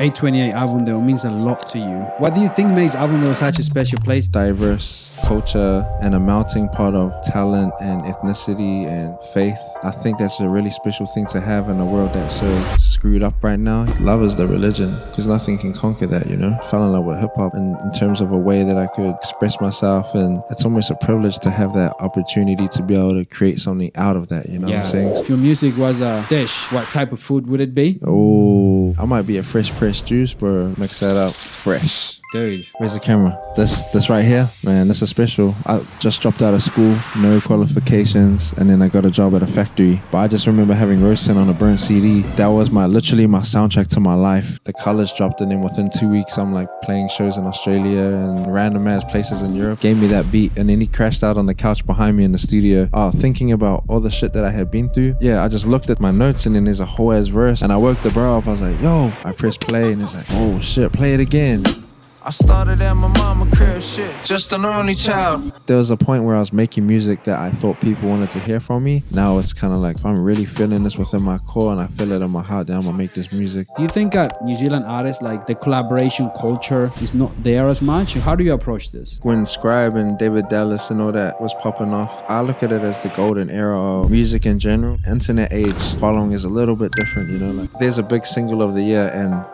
828 Avondale means a lot to you. What do you think makes Avondale such a special place? Diverse culture and a melting pot of talent and ethnicity and faith. I think that's a really special thing to have in a world that's so screwed up right now. Love is the religion, because nothing can conquer that, you know? I fell in love with hip-hop in terms of a way that I could express myself, and it's almost a privilege to have that opportunity to be able to create something out of that, you know what I'm saying? If your music was a dish, what type of food would it be? Oh, I might be a fresh pressed juice, bro. Mix that up fresh. Dude. Where's the camera? This right here, man, this is special. I just dropped out of school, no qualifications, and then I got a job at a factory. But I just remember having Roasting on a burnt CD. That was literally my soundtrack to my life. The colors dropped, and then within 2 weeks, I'm like playing shows in Australia and random ass places in Europe. Gave me that beat, and then he crashed out on the couch behind me in the studio. Thinking about all the shit that I had been through. Yeah, I just looked at my notes, and then there's a whole ass verse, and I woke the bro up. I was like, yo, I pressed play, and it's like, oh shit, play it again. I started at my mama crib, shit, just an only child. There was a point where I was making music that I thought people wanted to hear from me. Now it's kind of like, if I'm really feeling this within my core and I feel it in my heart, then I'm gonna make this music. Do you think New Zealand artists, like the collaboration culture is not there as much? How do you approach this? When Scribe and David Dallas and all that was popping off, I look at it as the golden era of music in general. Internet age following is a little bit different, you know? Like, there's a big single of the year and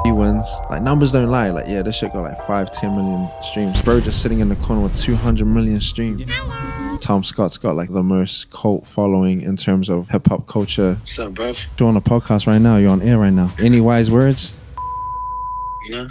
he wins. Like, numbers don't lie. Like, yeah, this shit got like 5-10 million streams. Bro just sitting in the corner with 200 million streams. Tom Scott's got like the most cult following in terms of hip-hop culture. What's up, bruv? You're on a podcast right now. You're on air right now. Any wise words? No.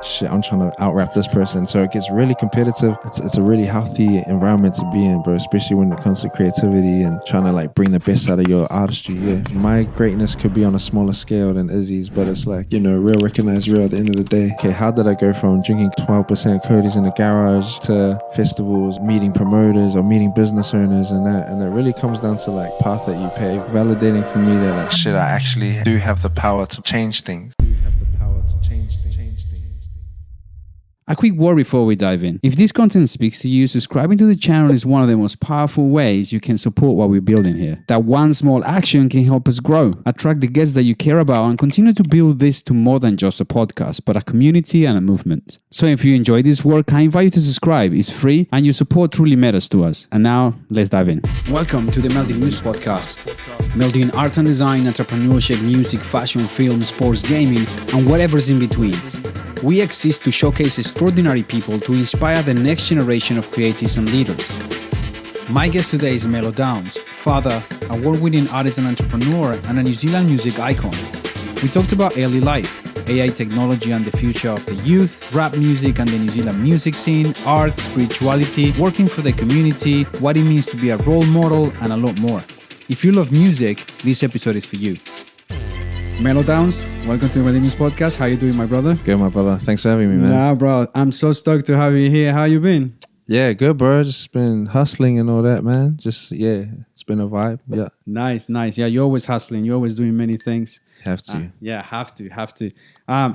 Shit, I'm trying to out-rap this person. So it gets really competitive. It's a really healthy environment to be in, bro, especially when it comes to creativity and trying to like bring the best out of your artistry. Yeah, my greatness could be on a smaller scale than Izzy's, but it's like, you know, real recognized real at the end of the day. Okay, how did I go from drinking 12% Cody's in the garage to festivals, meeting promoters or meeting business owners, and it really comes down to like path that you pay, validating for me that like, shit, I actually do have the power to change things. A quick word before we dive in. If this content speaks to you, subscribing to the channel is one of the most powerful ways you can support what we're building here. That one small action can help us grow, attract the guests that you care about, and continue to build this to more than just a podcast, but a community and a movement. So if you enjoy this work, I invite you to subscribe. It's free, and your support truly matters to us. And now, let's dive in. Welcome to the Melding Muse podcast. Melding art and design, entrepreneurship, music, fashion, film, sports, gaming, and whatever's in between. We exist to showcase extraordinary people to inspire the next generation of creatives and leaders. My guest today is Melodownz, father, award-winning artist and entrepreneur, and a New Zealand music icon. We talked about early life, AI technology and the future of the youth, rap music and the New Zealand music scene, art, spirituality, working for the community, what it means to be a role model, and a lot more. If you love music, this episode is for you. Melodownz, welcome to the Melding Muse podcast. How you doing, my brother? Good, my brother. Thanks for having me, man. Nah, bro. I'm so stoked to have you here. How you been? Yeah, good, bro. Just been hustling and all that, man. Just, yeah, it's been a vibe. Yeah. Nice. Yeah, you're always hustling. You're always doing many things. Have to. Have to.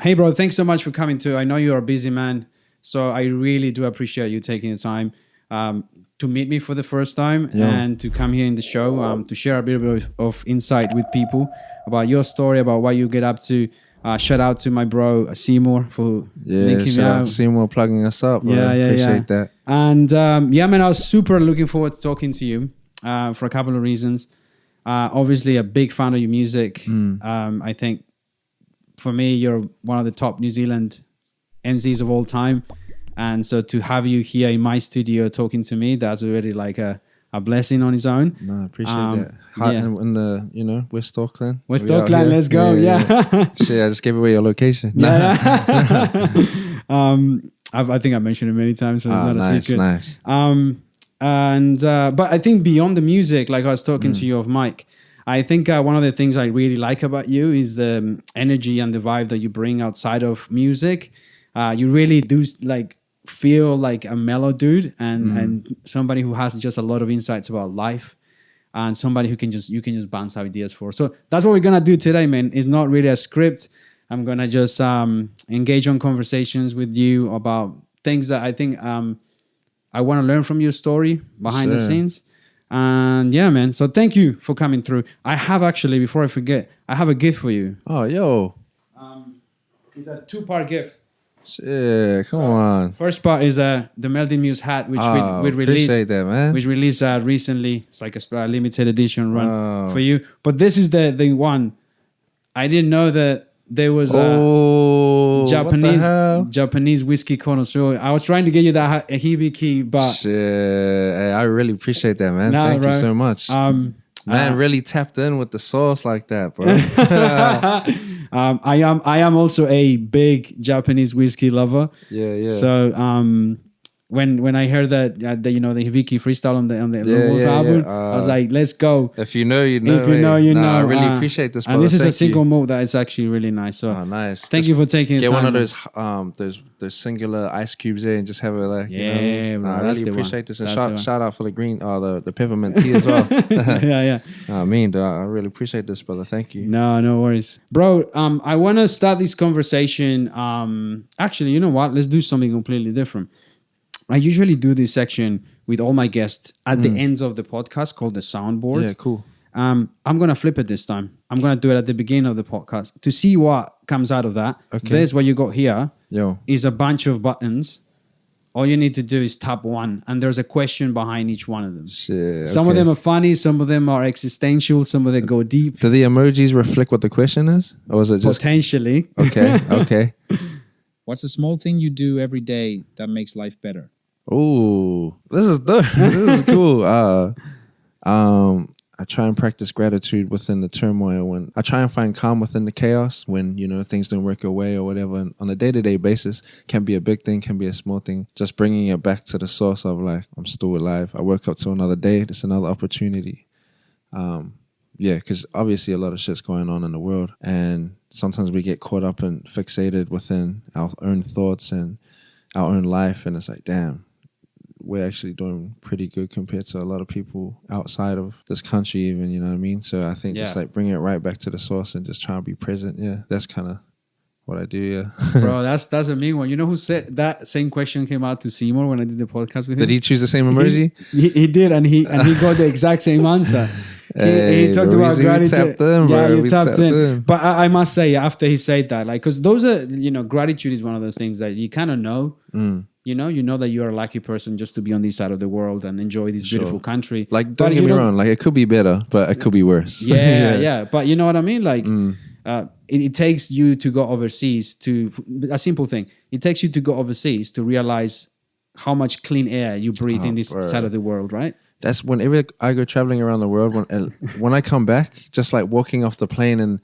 Hey, bro, thanks so much for coming too. I know you're a busy man, so I really do appreciate you taking the time to meet me for the first time and to come here in the show to share a bit of insight with people about your story, about what you get up to. Shout out to my bro Seymour for linking me out. Seymour plugging us up. Bro. Appreciate that. And man, I was super looking forward to talking to you for a couple of reasons. Obviously, a big fan of your music. I think for me, you're one of the top New Zealand MCs of all time. And so to have you here in my studio talking to me, that's already like a blessing on its own. No, I appreciate that. In the, you know, West Auckland. West Auckland, let's go. Yeah. Shit, I just gave away your location. Yeah. I think I mentioned it many times, so it's not a secret. Nice. But I think beyond the music, like I was talking to you off mic, I think one of the things I really like about you is the energy and the vibe that you bring outside of music. You really do like feel like a mellow dude and somebody who has just a lot of insights about life and somebody who you can just bounce ideas for. So that's what we're gonna do today, man. It's not really a script. I'm gonna just engage on conversations with you about things that I think I want to learn from your story behind the scenes. And yeah, man. So thank you for coming through. I have actually, before I forget, I have a gift for you. Oh, yo. It's a 2-part gift. Shit, come on. First part is the Melding Muse hat, which we released. Appreciate that, man. Which released recently. It's like a limited edition run for you. But this is the one. I didn't know that there was a Japanese whiskey connoisseur. I was trying to get you that hibiki, but shit, hey, I really appreciate that, man. Thank you so much. Man, really tapped in with the sauce like that, bro. I am also a big Japanese whiskey lover. Yeah. So when I heard that the Hibiki freestyle on the album, I was like, let's go. If you know, you know. If you know, you know. I really appreciate this, brother. And this is a single malt that is actually really nice. So nice. Thank you for taking the time. Get one of those singular ice cubes there and just have it like, bro, I really appreciate this. And shout out for the green, the peppermint tea as well. yeah. I really appreciate this, brother. Thank you. No worries. Bro, I want to start this conversation. Actually, you know what? Let's do something completely different. I usually do this section with all my guests at the ends of the podcast called the soundboard. Yeah, cool. I'm going to flip it this time. I'm going to do it at the beginning of the podcast to see what comes out of that. Okay. There's what you got here. Yo. Is a bunch of buttons. All you need to do is tap one, and there's a question behind each one of them. Shit, some of them are funny, some of them are existential, some of them go deep. Do the emojis reflect what the question is? Or is it just... Potentially. Okay. What's a small thing you do every day that makes life better? Oh, this is cool. I try and practice gratitude within the turmoil. When I try and find calm within the chaos, when things don't work your way or whatever. And on a day-to-day basis, can be a big thing, can be a small thing. Just bringing it back to the source of like, I'm still alive. I woke up to another day. It's another opportunity. Because obviously a lot of shit's going on in the world, and sometimes we get caught up and fixated within our own thoughts and our own life, and it's like, damn. We're actually doing pretty good compared to a lot of people outside of this country even, you know what I mean? So I think just like bringing it right back to the source and just trying to be present. Yeah, that's kind of what I do, yeah. Bro, that's a mean one. You know who said that same question came out to Seymour when I did the podcast with him? Did he choose the same emoji? He did, and he got the exact same answer. He talked about gratitude. You tapped in. But I must say, after he said that, like, because those are, gratitude is one of those things that you kind of know. You know that you're a lucky person just to be on this side of the world and enjoy this beautiful country. Like, don't get me wrong, like, it could be better, but it could be worse. Yeah. But you know what I mean? Like, it takes you to go overseas to, a simple thing, it takes you to go overseas to realize how much clean air you breathe in this side of the world, right? That's whenever I go traveling around the world, when I come back, just like walking off the plane, and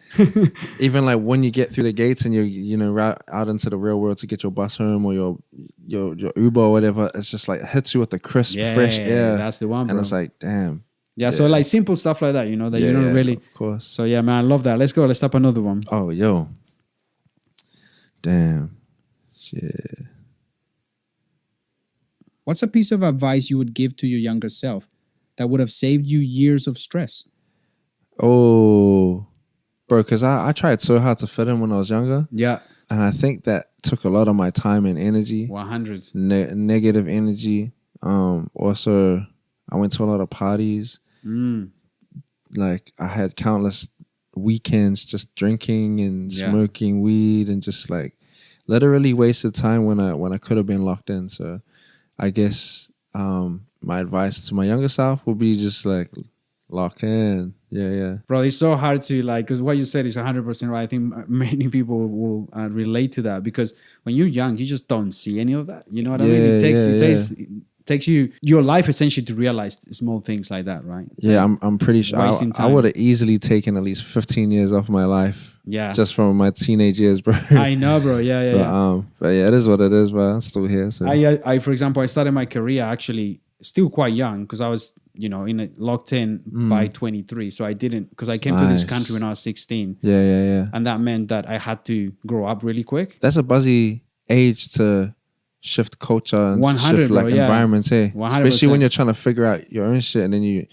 even like when you get through the gates and you're out into the real world to get your bus home or your Uber or whatever, it's just like hits you with the crisp, fresh air. That's the one, bro. And it's like, damn. Yeah, so like simple stuff like that, that you don't really. Of course. So yeah, man, I love that. Let's go. Let's tap another one. Oh, yo. Damn. Shit. What's a piece of advice you would give to your younger self that would have saved you years of stress? Oh, bro, because I tried so hard to fit in when I was younger. Yeah. And I think that took a lot of my time and energy. 100. Negative energy. Also, I went to a lot of parties. Like, I had countless weekends just drinking and smoking weed and just like literally wasted time when I could have been locked in. So I guess my advice to my younger self would be just like lock in. Yeah. Bro, it's so hard to like, because what you said is 100% right. I think many people will relate to that, because when you're young, you just don't see any of that. You know what I mean? It takes you your life essentially to realize small things like that, right? Yeah, I'm pretty sure I would have easily taken at least 15 years off my life. Yeah, just from my teenage years, bro. I know, bro. Yeah. But yeah, it is what it is, bro. I'm still here. So I for example, I started my career actually still quite young, because I was locked in by 23. So I didn't, because I came to this country when I was 16. Yeah. And that meant that I had to grow up really quick. That's a buzzy age to shift culture and 100, shift like environments, 100%. Especially when you're trying to figure out your own shit, and then you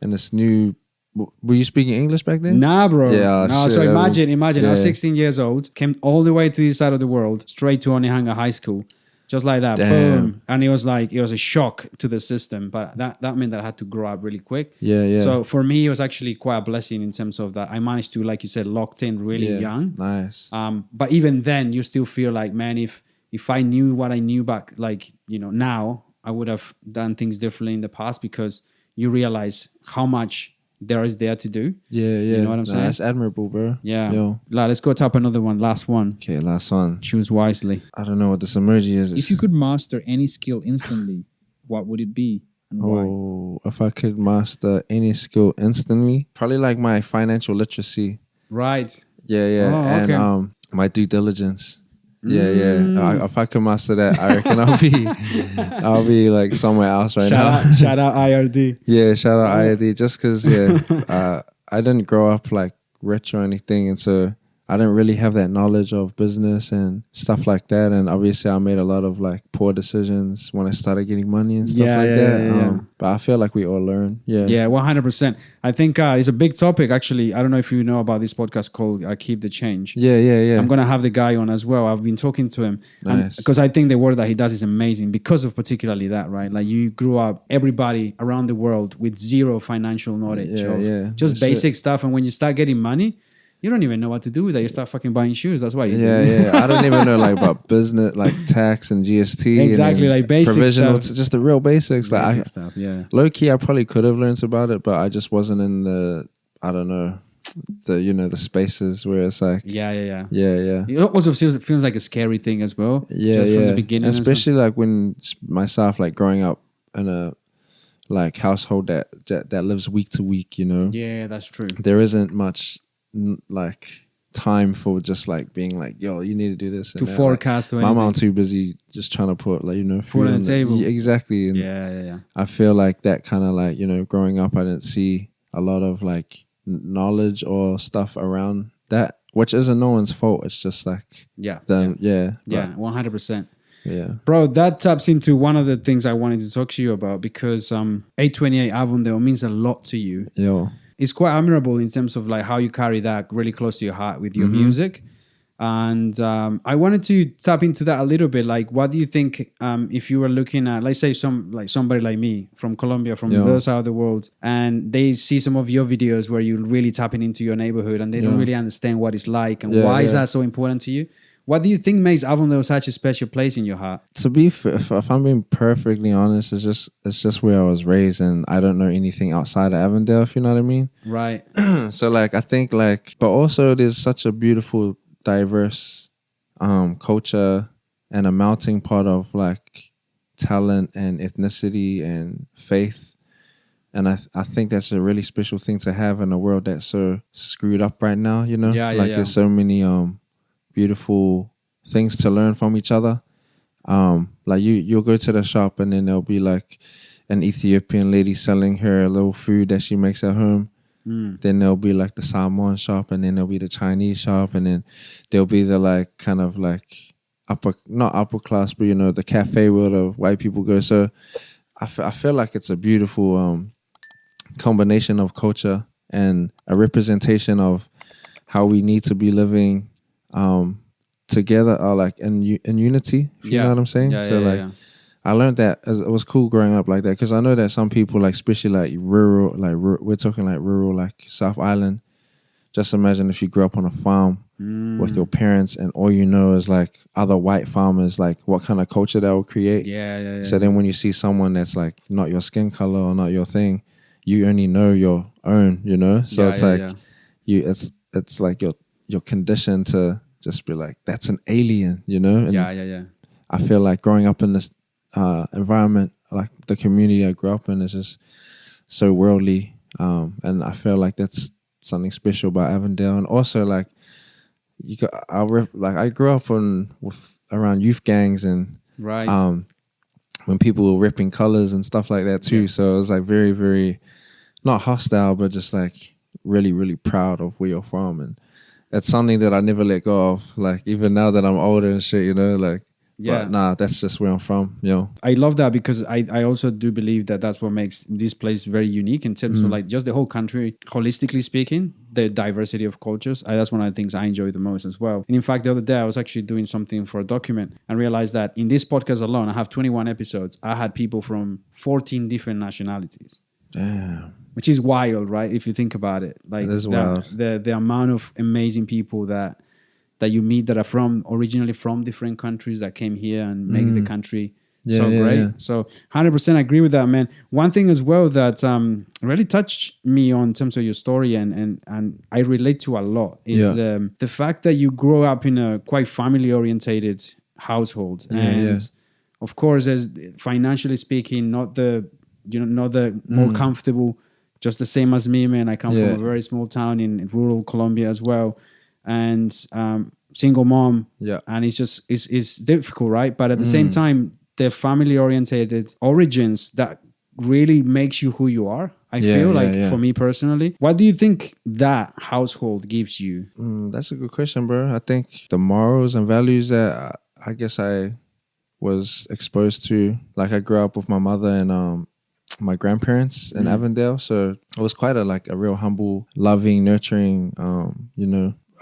in this new. Were you speaking English back then? Nah, bro. Yeah, no. shit, So imagine. I was 16 years old, came all the way to this side of the world, straight to Onehunga High School. Just like that, Damn. boom. And it was a shock to the system. But that meant that I had to grow up really quick. Yeah. So for me, it was actually quite a blessing in terms of that I managed to, like you said, locked in really young. Nice. But even then, you still feel like, man, if I knew what I knew back, like, now, I would have done things differently in the past, because you realize how much there is there to do. Yeah. You know what I'm saying? That's admirable, bro. Yeah. Yo. Let's go tap another one. Last one. Okay, last one. Choose wisely. I don't know what this emoji is. If you could master any skill instantly, what would it be and why? Oh, if I could master any skill instantly, probably like my financial literacy. Right. Yeah. Oh, and okay. my due diligence. Yeah. If I could master that, I reckon I'll be like somewhere else right now. Shout out IRD. Yeah, shout out IRD. Just because I didn't grow up like rich or anything, and so I didn't really have that knowledge of business and stuff like that. And obviously, I made a lot of like poor decisions when I started getting money and stuff like that. Yeah. But I feel like we all learn. Yeah. Yeah, 100%. I think it's a big topic, actually. I don't know if you know about this podcast called Keep the Change. Yeah. I'm going to have the guy on as well. I've been talking to him. Nice. Because I think the work that he does is amazing because of particularly that, right? Like, you grew up, everybody around the world with zero financial knowledge of just That's basic stuff. And when you start getting money, you don't even know what to do with that. You start fucking buying shoes. That's why you do. Yeah. I don't even know like about business, like tax and GST. Exactly, and like basic provisional, stuff. just the real basics. Basic Like stuff, yeah. low key, I probably could have learned about it, but I just wasn't in the, I don't know, the spaces where it's like, Yeah. yeah. It also feels like a scary thing as well. Yeah, just from the beginning. And especially like when myself, like growing up in a like household that lives week to week, Yeah, that's true. there isn't much like time for just like being like, yo, you need to do this To and that. forecast or Like, my anything. mom too busy just trying to put like Food on the table. Yeah, exactly. And Yeah. I feel like that kind of like, growing up, I didn't see a lot of like knowledge or stuff around that, which isn't no one's fault. It's just like Yeah. them. Yeah. 100%. Yeah. Bro, that taps into one of the things I wanted to talk to you about, because 828 Avondale means a lot to you. Yo. It's quite admirable in terms of like how you carry that really close to your heart with your music. And I wanted to tap into that a little bit. Like, what do you think if you were looking at, let's say, somebody like me from Colombia, from the other side of the world, and they see some of your videos where you're really tapping into your neighborhood and they don't really understand what it's like and why is that so important to you? What do you think makes Avondale such a special place in your heart? To be if I'm being perfectly honest, it's just where I was raised, and I don't know anything outside of Avondale, if you know what I mean. Right. So like I think like, but also there's such a beautiful, diverse culture and a melting pot of like talent and ethnicity and faith. And I think that's a really special thing to have in a world that's so screwed up right now, There's so many beautiful things to learn from each other. Like you'll go to the shop and then there'll be like an Ethiopian lady selling her little food that she makes at home. Then there'll be like the Samoan shop, and then there'll be the Chinese shop, and then there'll be the like kind of like not upper class, but the cafe where the white people go. So I feel like it's a beautiful combination of culture and a representation of how we need to be living together, or like in unity, if you know what I'm saying. I learned that it was cool growing up like that, because I know that some people, like especially like rural, we're talking like rural, like South Island. Just imagine if you grew up on a farm with your parents and all you know is like other white farmers, like what kind of culture that will create. So then when you see someone that's like not your skin color or not your thing, you only know your own, So it's like it's like you're conditioned to just be like, that's an alien, And I feel like growing up in this environment, like the community I grew up in, is just so worldly, and I feel like that's something special about Avondale. And also like I grew up around youth gangs and when people were ripping colors and stuff like that too. So it was like very, very not hostile, but just like really, really proud of where you're from. And it's something that I never let go of. Like even now that I'm older and shit, like Yeah. But nah, that's just where I'm from, I love that because I also do believe that that's what makes this place very unique in terms of like just the whole country, holistically speaking, the diversity of cultures. That's one of the things I enjoy the most as well. And in fact, the other day I was actually doing something for a document and realized that in this podcast alone, I have 21 episodes. I had people from 14 different nationalities. Damn. Which is wild, right? If you think about it. Like It is wild. The amount of amazing people that you meet that are originally from different countries that came here and makes the country so great. Yeah. So 100% agree with that, man. One thing as well that really touched me on terms of your story and I relate to a lot is the fact that you grow up in a quite family orientated household. Of course, as financially speaking, not the more comfortable, just the same as me, man. I come from a very small town in rural Colombia as well. And single mom, and it's difficult, right? But at the same time, the family orientated origins that really makes you who you are. I feel for me personally, what do you think that household gives you? That's a good question, bro. I think the morals and values that I guess I was exposed to, like I grew up with my mother and my grandparents in Avondale, so it was quite a real humble, loving, nurturing,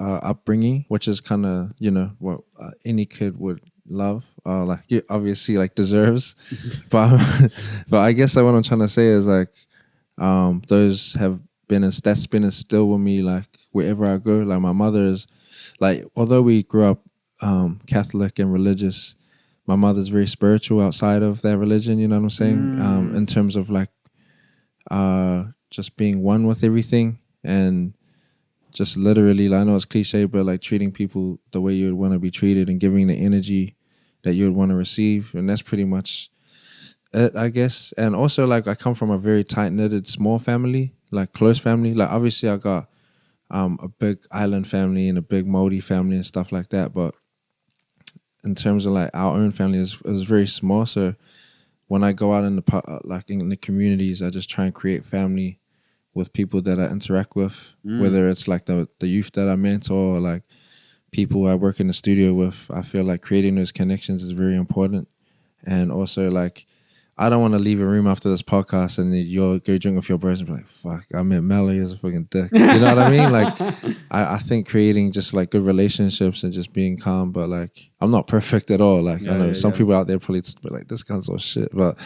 upbringing, which is kind of what any kid would love, obviously deserves. but I guess what I'm trying to say is those have been that's been instilled with me wherever I go. Like my mother is although we grew up Catholic and religious, my mother's very spiritual outside of that religion. You know what I'm saying? In terms of just being one with everything and just literally, I know it's cliche, but treating people the way you would want to be treated and giving the energy that you would want to receive. And that's pretty much it, I guess. And also, I come from a very tight-knitted, small family, close family. Obviously, I got a big island family and a big Māori family and stuff like that. But in terms of, our own family, it was very small. So when I go out in the communities, I just try and create family with people that I interact with, whether it's the youth that I mentor or people I work in the studio with. I feel creating those connections is very important. And also I don't want to leave a room after this podcast and then you'll go drink with your bros and be like, fuck, I met Melly as a fucking dick. You know what I mean? I think creating just good relationships and just being calm, but I'm not perfect at all. I know some people out there probably be like, this guy's all shit. But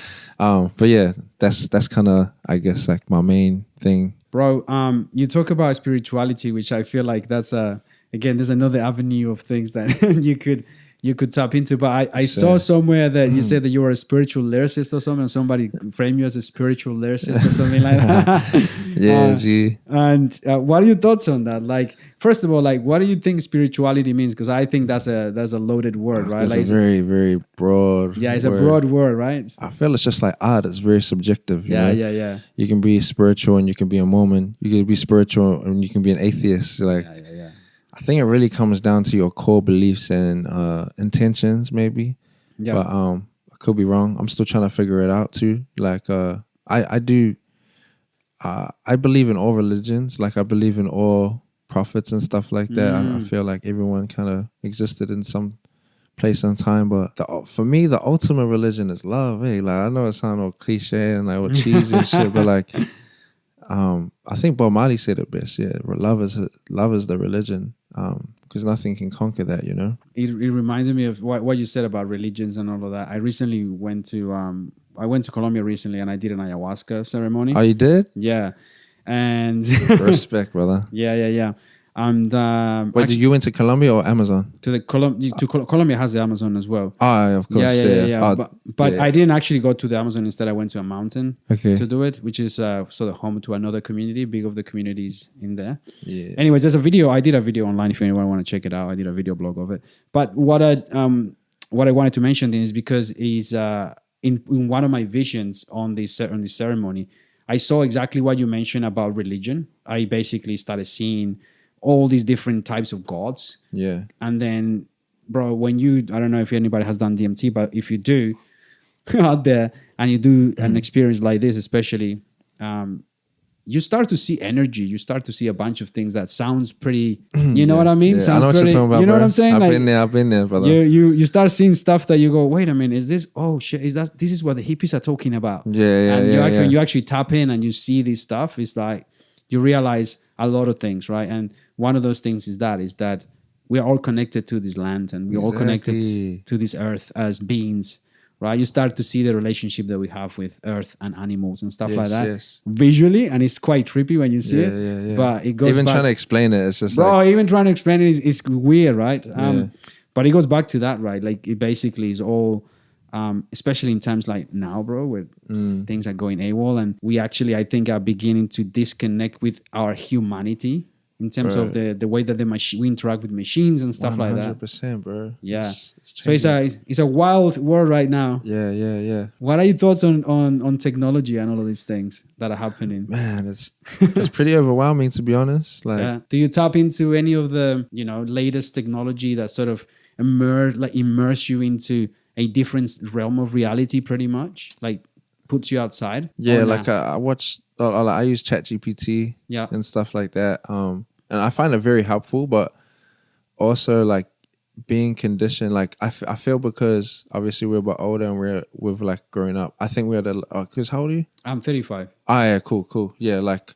yeah, that's kind of, I guess, my main thing. Bro, you talk about spirituality, which I feel that's again, there's another avenue of things that you could tap into. But I saw somewhere that you said that you were a spiritual lyricist or something, and somebody framed you as a spiritual lyricist or something like that. Yeah, G. And what are your thoughts on that? First of all, what do you think spirituality means? Because I think that's a loaded word, right? It's a very, very broad it's word. a broad word, right? I feel it's just art. It's very subjective. You know? Yeah. You can be spiritual and you can be a Mormon. You can be spiritual and you can be an atheist. I think it really comes down to your core beliefs and intentions, maybe. Yeah. But I could be wrong. I'm still trying to figure it out too. I do. I believe in all religions. I believe in all prophets and stuff like that. I feel like everyone kind of existed in some place and time. But for me, the ultimate religion is love. Hey, I know it sounds all cliche and all cheesy and shit, but I think Bob Marley said it best. Yeah, love is the religion. Because nothing can conquer that, you know. It reminded me of what you said about religions and all of that. I recently went to Colombia recently, and I did an ayahuasca ceremony. Oh, you did? Yeah, and respect, brother. Yeah. And wait, did you went to Colombia or Amazon? Colombia has the Amazon as well. Ah, of course. Yeah. But I didn't actually go to the Amazon. Instead, I went to a mountain to do it, which is sort of home to another community, big of the communities in there. Yeah. Anyways, there's a video. I did a video online if anyone want to check it out. I did a video blog of it. But what I wanted to mention is because in one of my visions on this ceremony, I saw exactly what you mentioned about religion. I basically started seeing all these different types of gods. Yeah. And then, bro, when I don't know if anybody has done DMT, but if you do out there and you do an experience like this, especially, you start to see energy. You start to see a bunch of things that sounds pretty, you know what I mean? Yeah, Sounds I know what pretty, you're talking about, you know bro. what I'm saying? I've been there, brother. You start seeing stuff that you go, wait a minute, is this, oh shit, this is what the hippies are talking about. And you actually tap in and you see this stuff. It's like, you realize a lot of things, right? And one of those things is that we are all connected to this land, and we're all connected to this earth as beings, right? You start to see the relationship that we have with earth and animals and stuff like that visually, and it's quite trippy when you see it. But it goes even back trying to explain it, it's just even trying to explain it is weird, right? But it goes back to that, right? Like it basically is all, especially in times like now, bro, where things are going AWOL, and we actually, I think, are beginning to disconnect with our humanity in terms of the way that we interact with machines and stuff like that. 100%, bro. Yeah. So it's a wild world right now. Yeah. What are your thoughts on technology and all of these things that are happening? Man, it's pretty overwhelming, to be honest. Like, do you tap into any of the latest technology that sort of immerse you into a different realm of reality, pretty much, like puts you outside? Yeah, like I watch. I use ChatGPT and stuff like that. And I find it very helpful, but also like being conditioned. Like I feel because obviously we're a bit older and we've like grown up. I think we're because how old are you? I'm 35. Oh yeah, cool. Yeah, like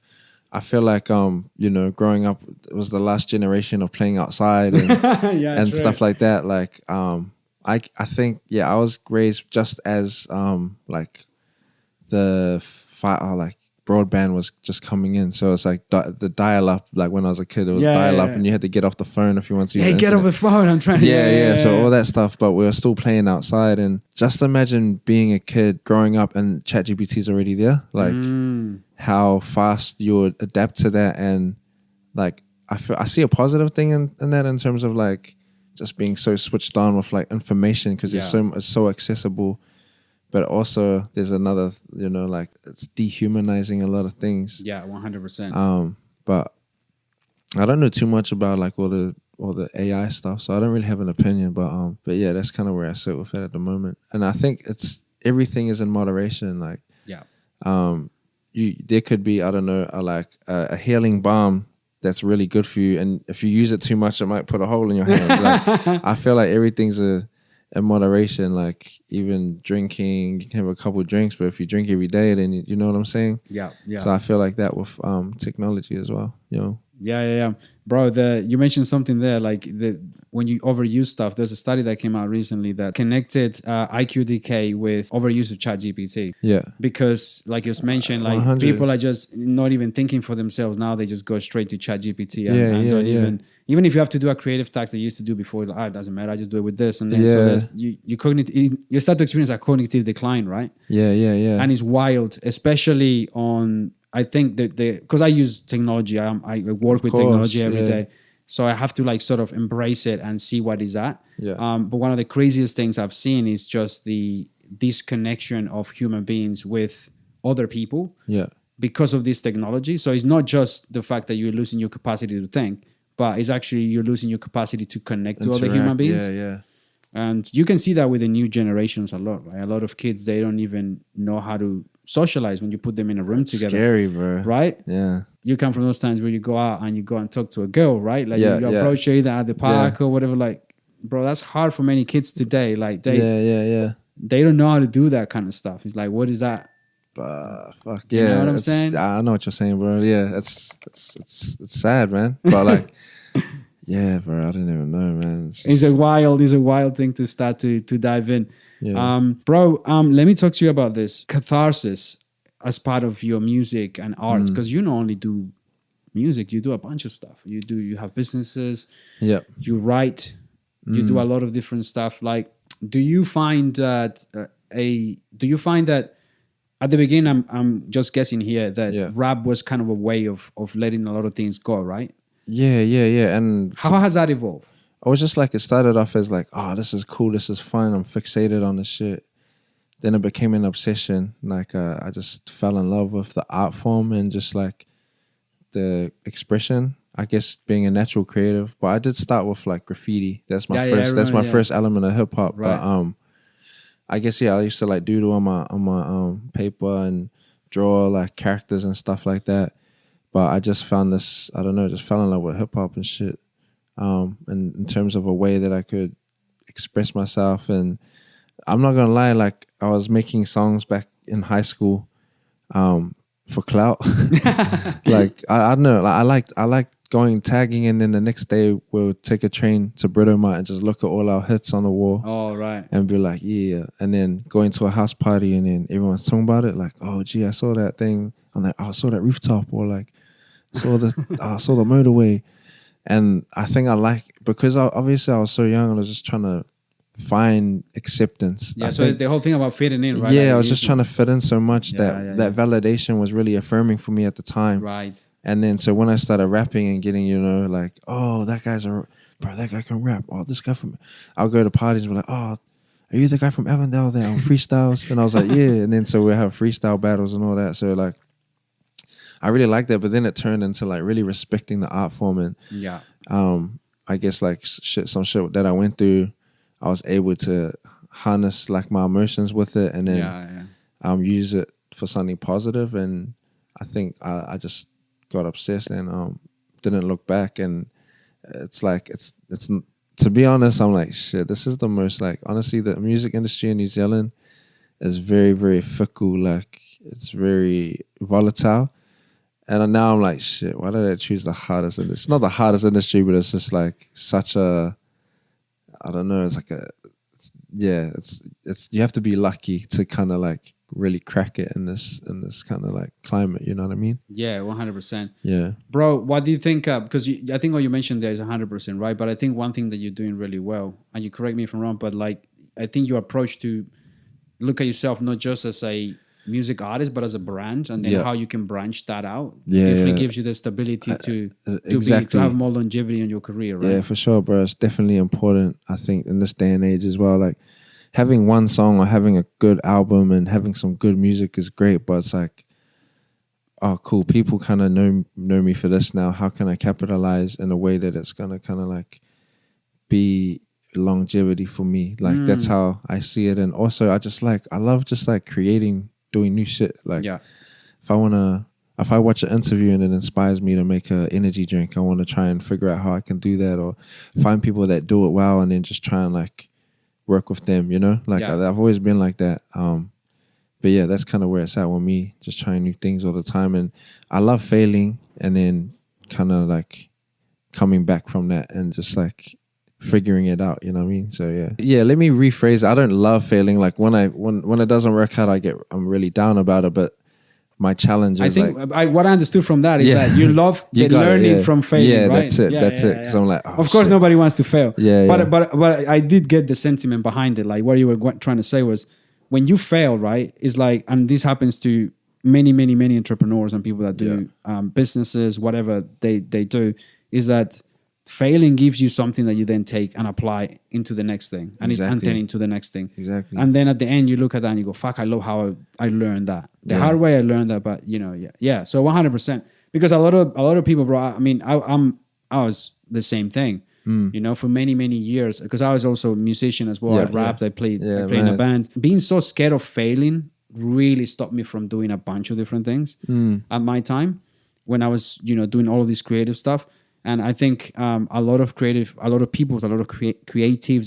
I feel like growing up was the last generation of playing outside and stuff like that. Like I think I was raised just as like the broadband was just coming in, so it's like the dial-up. Like when I was a kid, it was dial-up, and you had to get off the phone if you want to. Hey, get off the phone! I'm trying. So all that stuff, but we were still playing outside. And just imagine being a kid growing up, and ChatGPT's already there. Like how fast you would adapt to that, and like I see a positive thing in that in terms of like just being so switched on with like information because it's so accessible. But also, there's another, like it's dehumanizing a lot of things. Yeah, 100%. But I don't know too much about like all the AI stuff, so I don't really have an opinion. But yeah, that's kind of where I sit with it at the moment. And I think everything is in moderation. Like, there could be a healing balm that's really good for you, and if you use it too much, it might put a hole in your hand. Like, I feel like everything's in moderation. Like even drinking, you can have a couple of drinks, but if you drink every day, then you know what I'm saying? Yeah. So I feel like that with technology as well, Yeah. Bro, you mentioned something there, like when you overuse stuff. There's a study that came out recently that connected IQ decay with overuse of ChatGPT. Yeah. Because like you mentioned, like 100. people are just not even thinking for themselves now. They just go straight to ChatGPT and don't even if you have to do a creative task that you used to do before, like, it doesn't matter, I just do it with this. And then you start to experience a cognitive decline, right? Yeah. And it's wild, especially on, I think because I use technology, I work with technology every day. So I have to like sort of embrace it and see what is at. Yeah. But one of the craziest things I've seen is just the disconnection of human beings with other people. Yeah. Because of this technology. So it's not just the fact that you're losing your capacity to think, but it's actually you're losing your capacity to connect to other human beings. Yeah. And you can see that with the new generations a lot, right? A lot of kids, they don't even know how to socialize when you put them in a room together. Scary, bro. Right? Yeah. You come from those times where you go out and you go and talk to a girl, right? Like you approach her either at the park or whatever. Like, bro, that's hard for many kids today. Like they don't know how to do that kind of stuff. It's like, what is that? Fuck you know what I'm saying? I know what you're saying, bro. Yeah, it's sad, man. But like, yeah, bro, I didn't even know, man. It's a wild thing to start to dive in. Yeah. Bro, let me talk to you about this Catharsis as part of your music and art, because you not only do music, you do a bunch of stuff. You have businesses. Yeah. You write. You do a lot of different stuff. Like, do you find that at the beginning, I'm just guessing here that rap was kind of a way of letting a lot of things go, right? Yeah. And how has that evolved? I was just like, it started off as like, oh, this is cool, this is fun, I'm fixated on this shit. Then it became an obsession. Like I just fell in love with the art form and just like the expression. I guess being a natural creative, but I did start with like graffiti. That's my first element of hip hop. Right. But I guess I used to like doodle on my paper and draw like characters and stuff like that. But I just found this, I don't know, just fell in love with hip hop and shit. And in terms of a way that I could express myself. And I'm not gonna lie, like I was making songs back in high school for Clout. Like I don't know, like I liked going tagging, and then the next day we'll take a train to Britomart and just look at all our hits on the wall. Oh, right. And be like, yeah. And then going to a house party and then everyone's talking about it. Like, oh, gee, I saw that thing. I'm like, oh, I saw that rooftop, or like, I saw the motorway. And I think I like, because obviously I was so young, I was just trying to find acceptance. Yeah, so the whole thing about fitting in, right? Yeah, like I was just trying to fit in so much that validation was really affirming for me at the time. Right. And then so when I started rapping and getting, you know, like, oh, that guy can rap. Oh, this guy from, I'll go to parties and be like, oh, are you the guy from Avondale there on freestyles? And I was like, yeah. And then so we'll have freestyle battles and all that. So like, I really liked that. But then it turned into like really respecting the art form. And I guess like some shit that I went through, I was able to harness like my emotions with it, and then use it for something positive. And I think I just got obsessed and didn't look back. And it's like it's to be honest, I'm like, shit, this is the most, like, honestly, the music industry in New Zealand is very, very fickle. Like, it's very volatile. And now I'm like, shit, why did I choose the hardest industry? It's not the hardest industry, but it's just like such a, I don't know, it's like it's you have to be lucky to kind of like really crack it in this kind of like climate, you know what I mean? Yeah, 100%. Yeah. Bro, what do you think, because I think what you mentioned there is 100% right, but I think one thing that you're doing really well, and you correct me if I'm wrong, but like, I think your approach to look at yourself not just as a music artist, but as a brand, and then how you can branch that out definitely gives you the stability to have more longevity in your career, right? Yeah, for sure, bro. It's definitely important, I think, in this day and age as well. Like, having one song or having a good album and having some good music is great, but it's like, oh, cool, people kind of know me for this now. How can I capitalize in a way that it's gonna kind of like be longevity for me? Like, that's how I see it. And also, I love just like creating, doing new shit. Like, if I watch an interview and it inspires me to make an energy drink, I want to try and figure out how I can do that, or find people that do it well and then just try and like work with them, you know? Like, I've always been like that. But yeah, that's kind of where it's at with me, just trying new things all the time. And I love failing and then kind of like coming back from that and just like figuring it out, you know what I mean? So yeah, let me rephrase it. I don't love failing. Like, when it doesn't work out, I'm really down about it. But my challenge is, I think, like, what I understood from that is that you love learning from failing. Yeah, right? That's it. That's it. Because I'm like, oh, of course, shit. Nobody wants to fail. But Yeah. I did get the sentiment behind it. Like, what you were trying to say was, when you fail, right? Is like, and this happens to many entrepreneurs and people that do businesses, whatever they do, is that failing gives you something that you then take and apply into the next thing, and then into the next thing. Exactly. And then at the end, you look at that and you go, fuck, I love how I learned that. The hard way I learned that, but you know, So 100%, because a lot of people, bro. I mean, I was the same thing, you know, for many years, because I was also a musician as well. I rapped, I played in a band. Being so scared of failing really stopped me from doing a bunch of different things at my time when I was, you know, doing all of this creative stuff. And I think a lot of creatives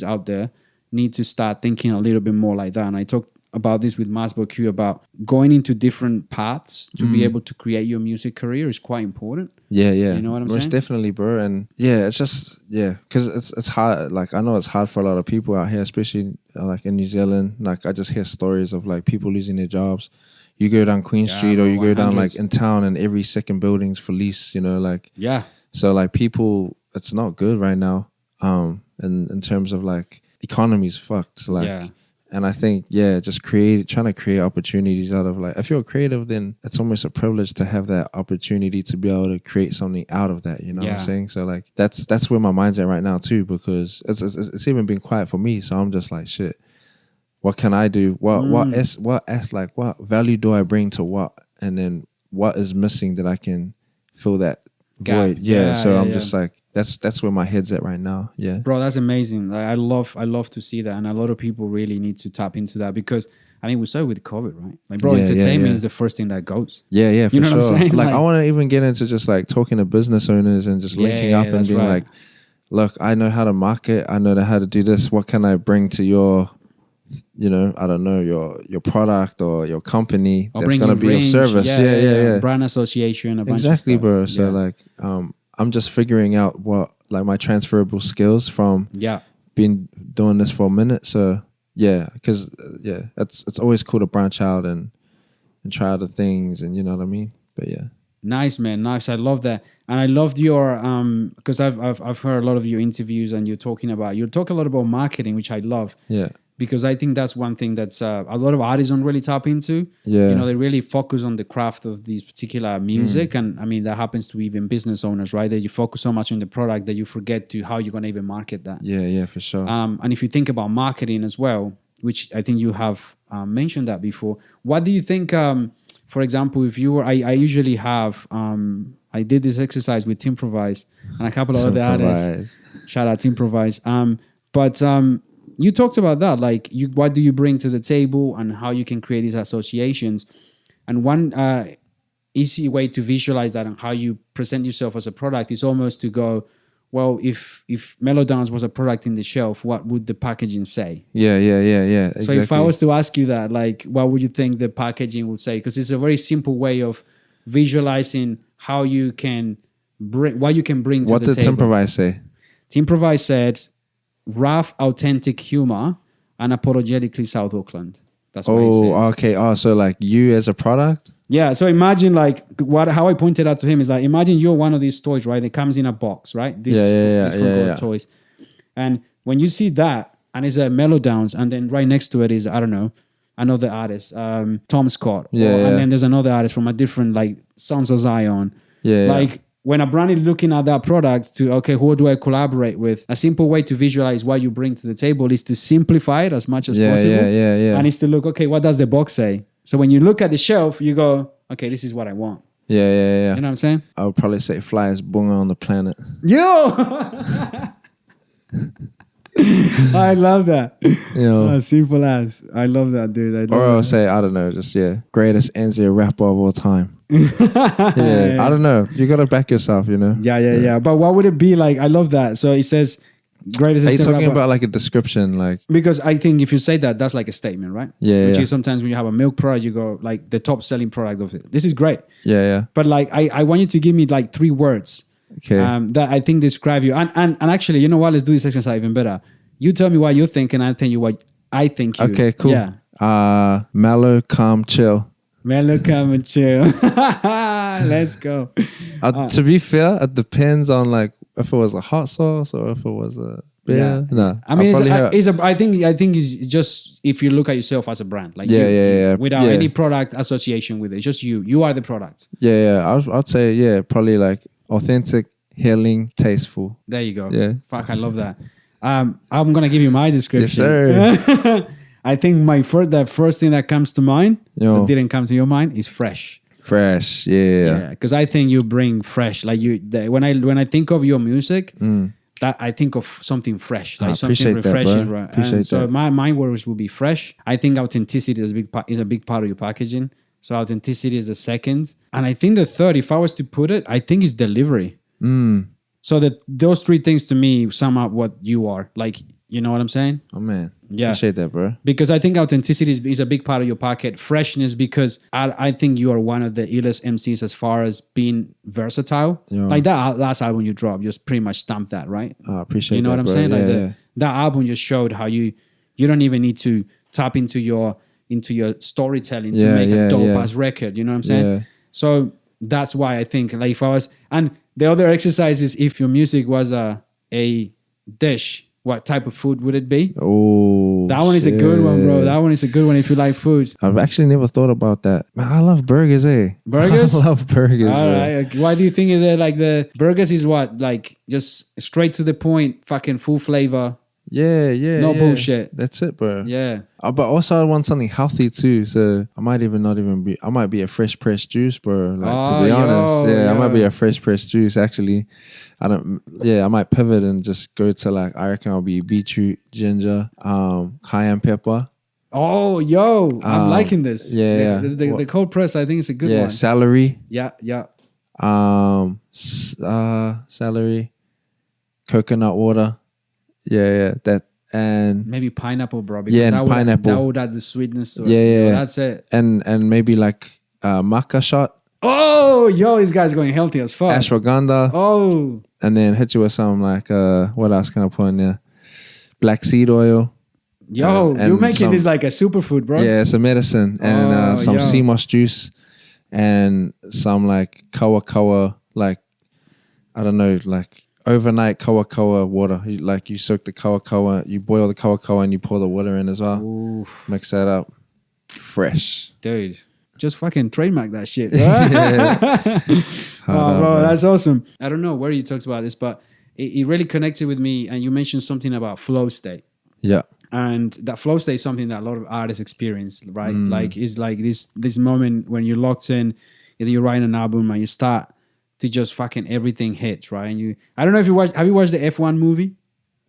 out there need to start thinking a little bit more like that. And I talked about this with Masbo Q about going into different paths to be able to create your music career is quite important. Yeah. You know what I'm saying? Most definitely, bro. And yeah, it's just, because it's hard. Like, I know it's hard for a lot of people out here, especially like in New Zealand. Like, I just hear stories of like people losing their jobs. You go down Queen Street or you go down like in town and every second building's for lease, you know, like. Yeah. So like, people, it's not good right now. In terms of like, economy's fucked. Like, and I think, just trying to create opportunities out of like, if you're creative, then it's almost a privilege to have that opportunity to be able to create something out of that. You know what I'm saying? So like, that's where my mind's at right now too, because it's even been quiet for me. So I'm just like, shit, what can I do? What value do I bring to what? And then what is missing that I can fill that void? So I'm just like, that's where my head's at right now. Yeah, bro, that's amazing. Like, I love to see that, and a lot of people really need to tap into that, because I mean, we saw it with COVID, right? Like, bro, Yeah, entertainment yeah. is the first thing that goes. Yeah, for You know sure. what I'm saying? Like, Like- I want to even get into just like talking to business owners and just linking up and that's being right. like, look, I know how to market. I know how to do this. What can I bring to your, I don't know, your product or your company Or that's bring going to you be of range. service. Yeah. Brand association, a bunch Exactly, of stuff. bro. So Yeah. like, I'm just figuring out what like my transferable skills from Yeah. been doing this for a minute. So yeah, because it's always cool to branch out and try other things, and you know what I mean. But yeah, Nice, man. Nice. I love that. And I loved your because I've heard a lot of your interviews, and you talk a lot about marketing, which I love. yeah, Because I think that's one thing that's a lot of artists don't really tap into. Yeah. You know, they really focus on the craft of this particular music. And I mean, that happens to even business owners, right? That you focus so much on the product that you forget to how you're going to even market that. yeah, for sure. And if you think about marketing as well, which I think you have mentioned that before, what do you think, for example, if you were, I usually have, I did this exercise with Timprovise and a couple of other artists. Shout out Timprovise. But you talked about that, like what do you bring to the table and how you can create these associations. And one easy way to visualize that and how you present yourself as a product is almost to go, well, if Melodownz was a product in the shelf, what would the packaging say? Yeah. Exactly. So if I was to ask you that, like, what would you think the packaging would say? Because it's a very simple way of visualizing how you can bring, what you can bring to the table. What did Timprovise say? Timprovise said, rough, authentic humor, unapologetically South Auckland. That's what he says. Okay. Oh, so like you as a product? Yeah. So imagine like how I pointed out to him is like, imagine you're one of these toys, right? It comes in a box, right? These Yeah. toys. And when you see that, and it's a Melodownz, and then right next to it is, I don't know, another artist, Tom Scott. And then there's another artist from a different, like, Sons of Zion. Like, when a brand is looking at that product to, okay, who do I collaborate with? A simple way to visualize what you bring to the table is to simplify it as much as possible. Yeah. And it's to look, okay, what does the box say? So when you look at the shelf, you go, okay, this is what I want. Yeah. You know what I'm saying? I would probably say flyest bunga on the planet. Yo! I love that. Simple as. I love that, dude. Or I'll say, I don't know, just greatest NZ rapper of all time. I don't know. You gotta back yourself, you know. Yeah. But what would it be like? I love that. So it says greatest. Are you talking rapper. about like a description, like? Because I think if you say that, that's like a statement, right? Which is sometimes when you have a milk product, you go like the top selling product of it. This is great. Yeah. But like I want you to give me like 3 words. Okay. That I think describe you. And actually, you know what? Let's do this exercise even better. You tell me what you think, and I'll tell you what I think. Okay, cool. Yeah. Mellow, calm, chill. Mellow, calm, and chill. Let's go. To be fair, it depends on like if it was a hot sauce or if it was a beer. Yeah. No, I mean, I think it's just if you look at yourself as a brand, like without any product association with it, it's just you. You are the product. Yeah. I'd say probably like authentic, healing, tasteful. There you go. Yeah. Fuck, I love that. I'm gonna give you my description. Yes, sir. I think the first thing that comes to mind that didn't come to your mind is fresh. Fresh, yeah. Because I think you bring fresh. Like when I think of your music, that I think of something fresh, like something refreshing. That, right? Appreciate so that. my words will be fresh. I think authenticity is a big part of your packaging. So authenticity is the second, and I think the third, if I was to put it, I think is delivery. So that those 3 things to me sum up what you are. Like, you know what I'm saying? Oh man, Yeah. Appreciate that, bro. Because I think authenticity is a big part of your packet. Freshness, because I think you are one of the illest MCs as far as being versatile. Yeah. Like that last album you dropped, just pretty much stamped that, right? I appreciate that. You know what I'm bro. saying? Like Yeah. that album just showed how you don't even need to tap into your storytelling to make a dope ass record. You know what I'm saying? Yeah. So that's why I think like if I was, and the other exercise is if your music was a dish, what type of food would it be? Oh, that one is a good one, bro. That one is a good one if you like food. I've actually never thought about that. Man, I love burgers, eh? Burgers? I love burgers, All bro. right. Okay. Why do you think they're like the burgers is what? Like just straight to the point, fucking full flavor. Yeah. No bullshit. That's it, bro. Yeah. But also I want something healthy too. So I might be a fresh pressed juice, bro. Like to be honest. I might be a fresh pressed juice actually. I might pivot and just go to like, I reckon I'll be beetroot, ginger, cayenne pepper. Oh, yo, I'm liking this. Yeah, The cold press, I think it's a good one. Salary. Yeah. Celery, coconut water. Yeah, that and Maybe pineapple, bro. Because and that pineapple. That would add the sweetness to it. Yeah. That's it. And maybe like maca shot, Oh, yo, this guy's going healthy as fuck. ashwagandha, Oh, and then hit you with some like what else can I put in there? Black seed oil. yo, and you're making some- this like a superfood, bro. Yeah, it's a medicine and some yo. sea moss juice and some like kawa, like I don't know, like overnight kawa water. You soak the kawa, you boil the kawa and you pour the water in as well. Oof, Mix that up. Fresh. dude. Just fucking trademark that shit. Oh, bro, that's awesome. I don't know where you talked about this, but it really connected with me. And you mentioned something about flow state. Yeah. And that flow state is something that a lot of artists experience, right? Like it's like this moment when you're locked in, either you're writing an album and you start to just fucking everything hits, right? And I don't know if have you watched the F1 movie?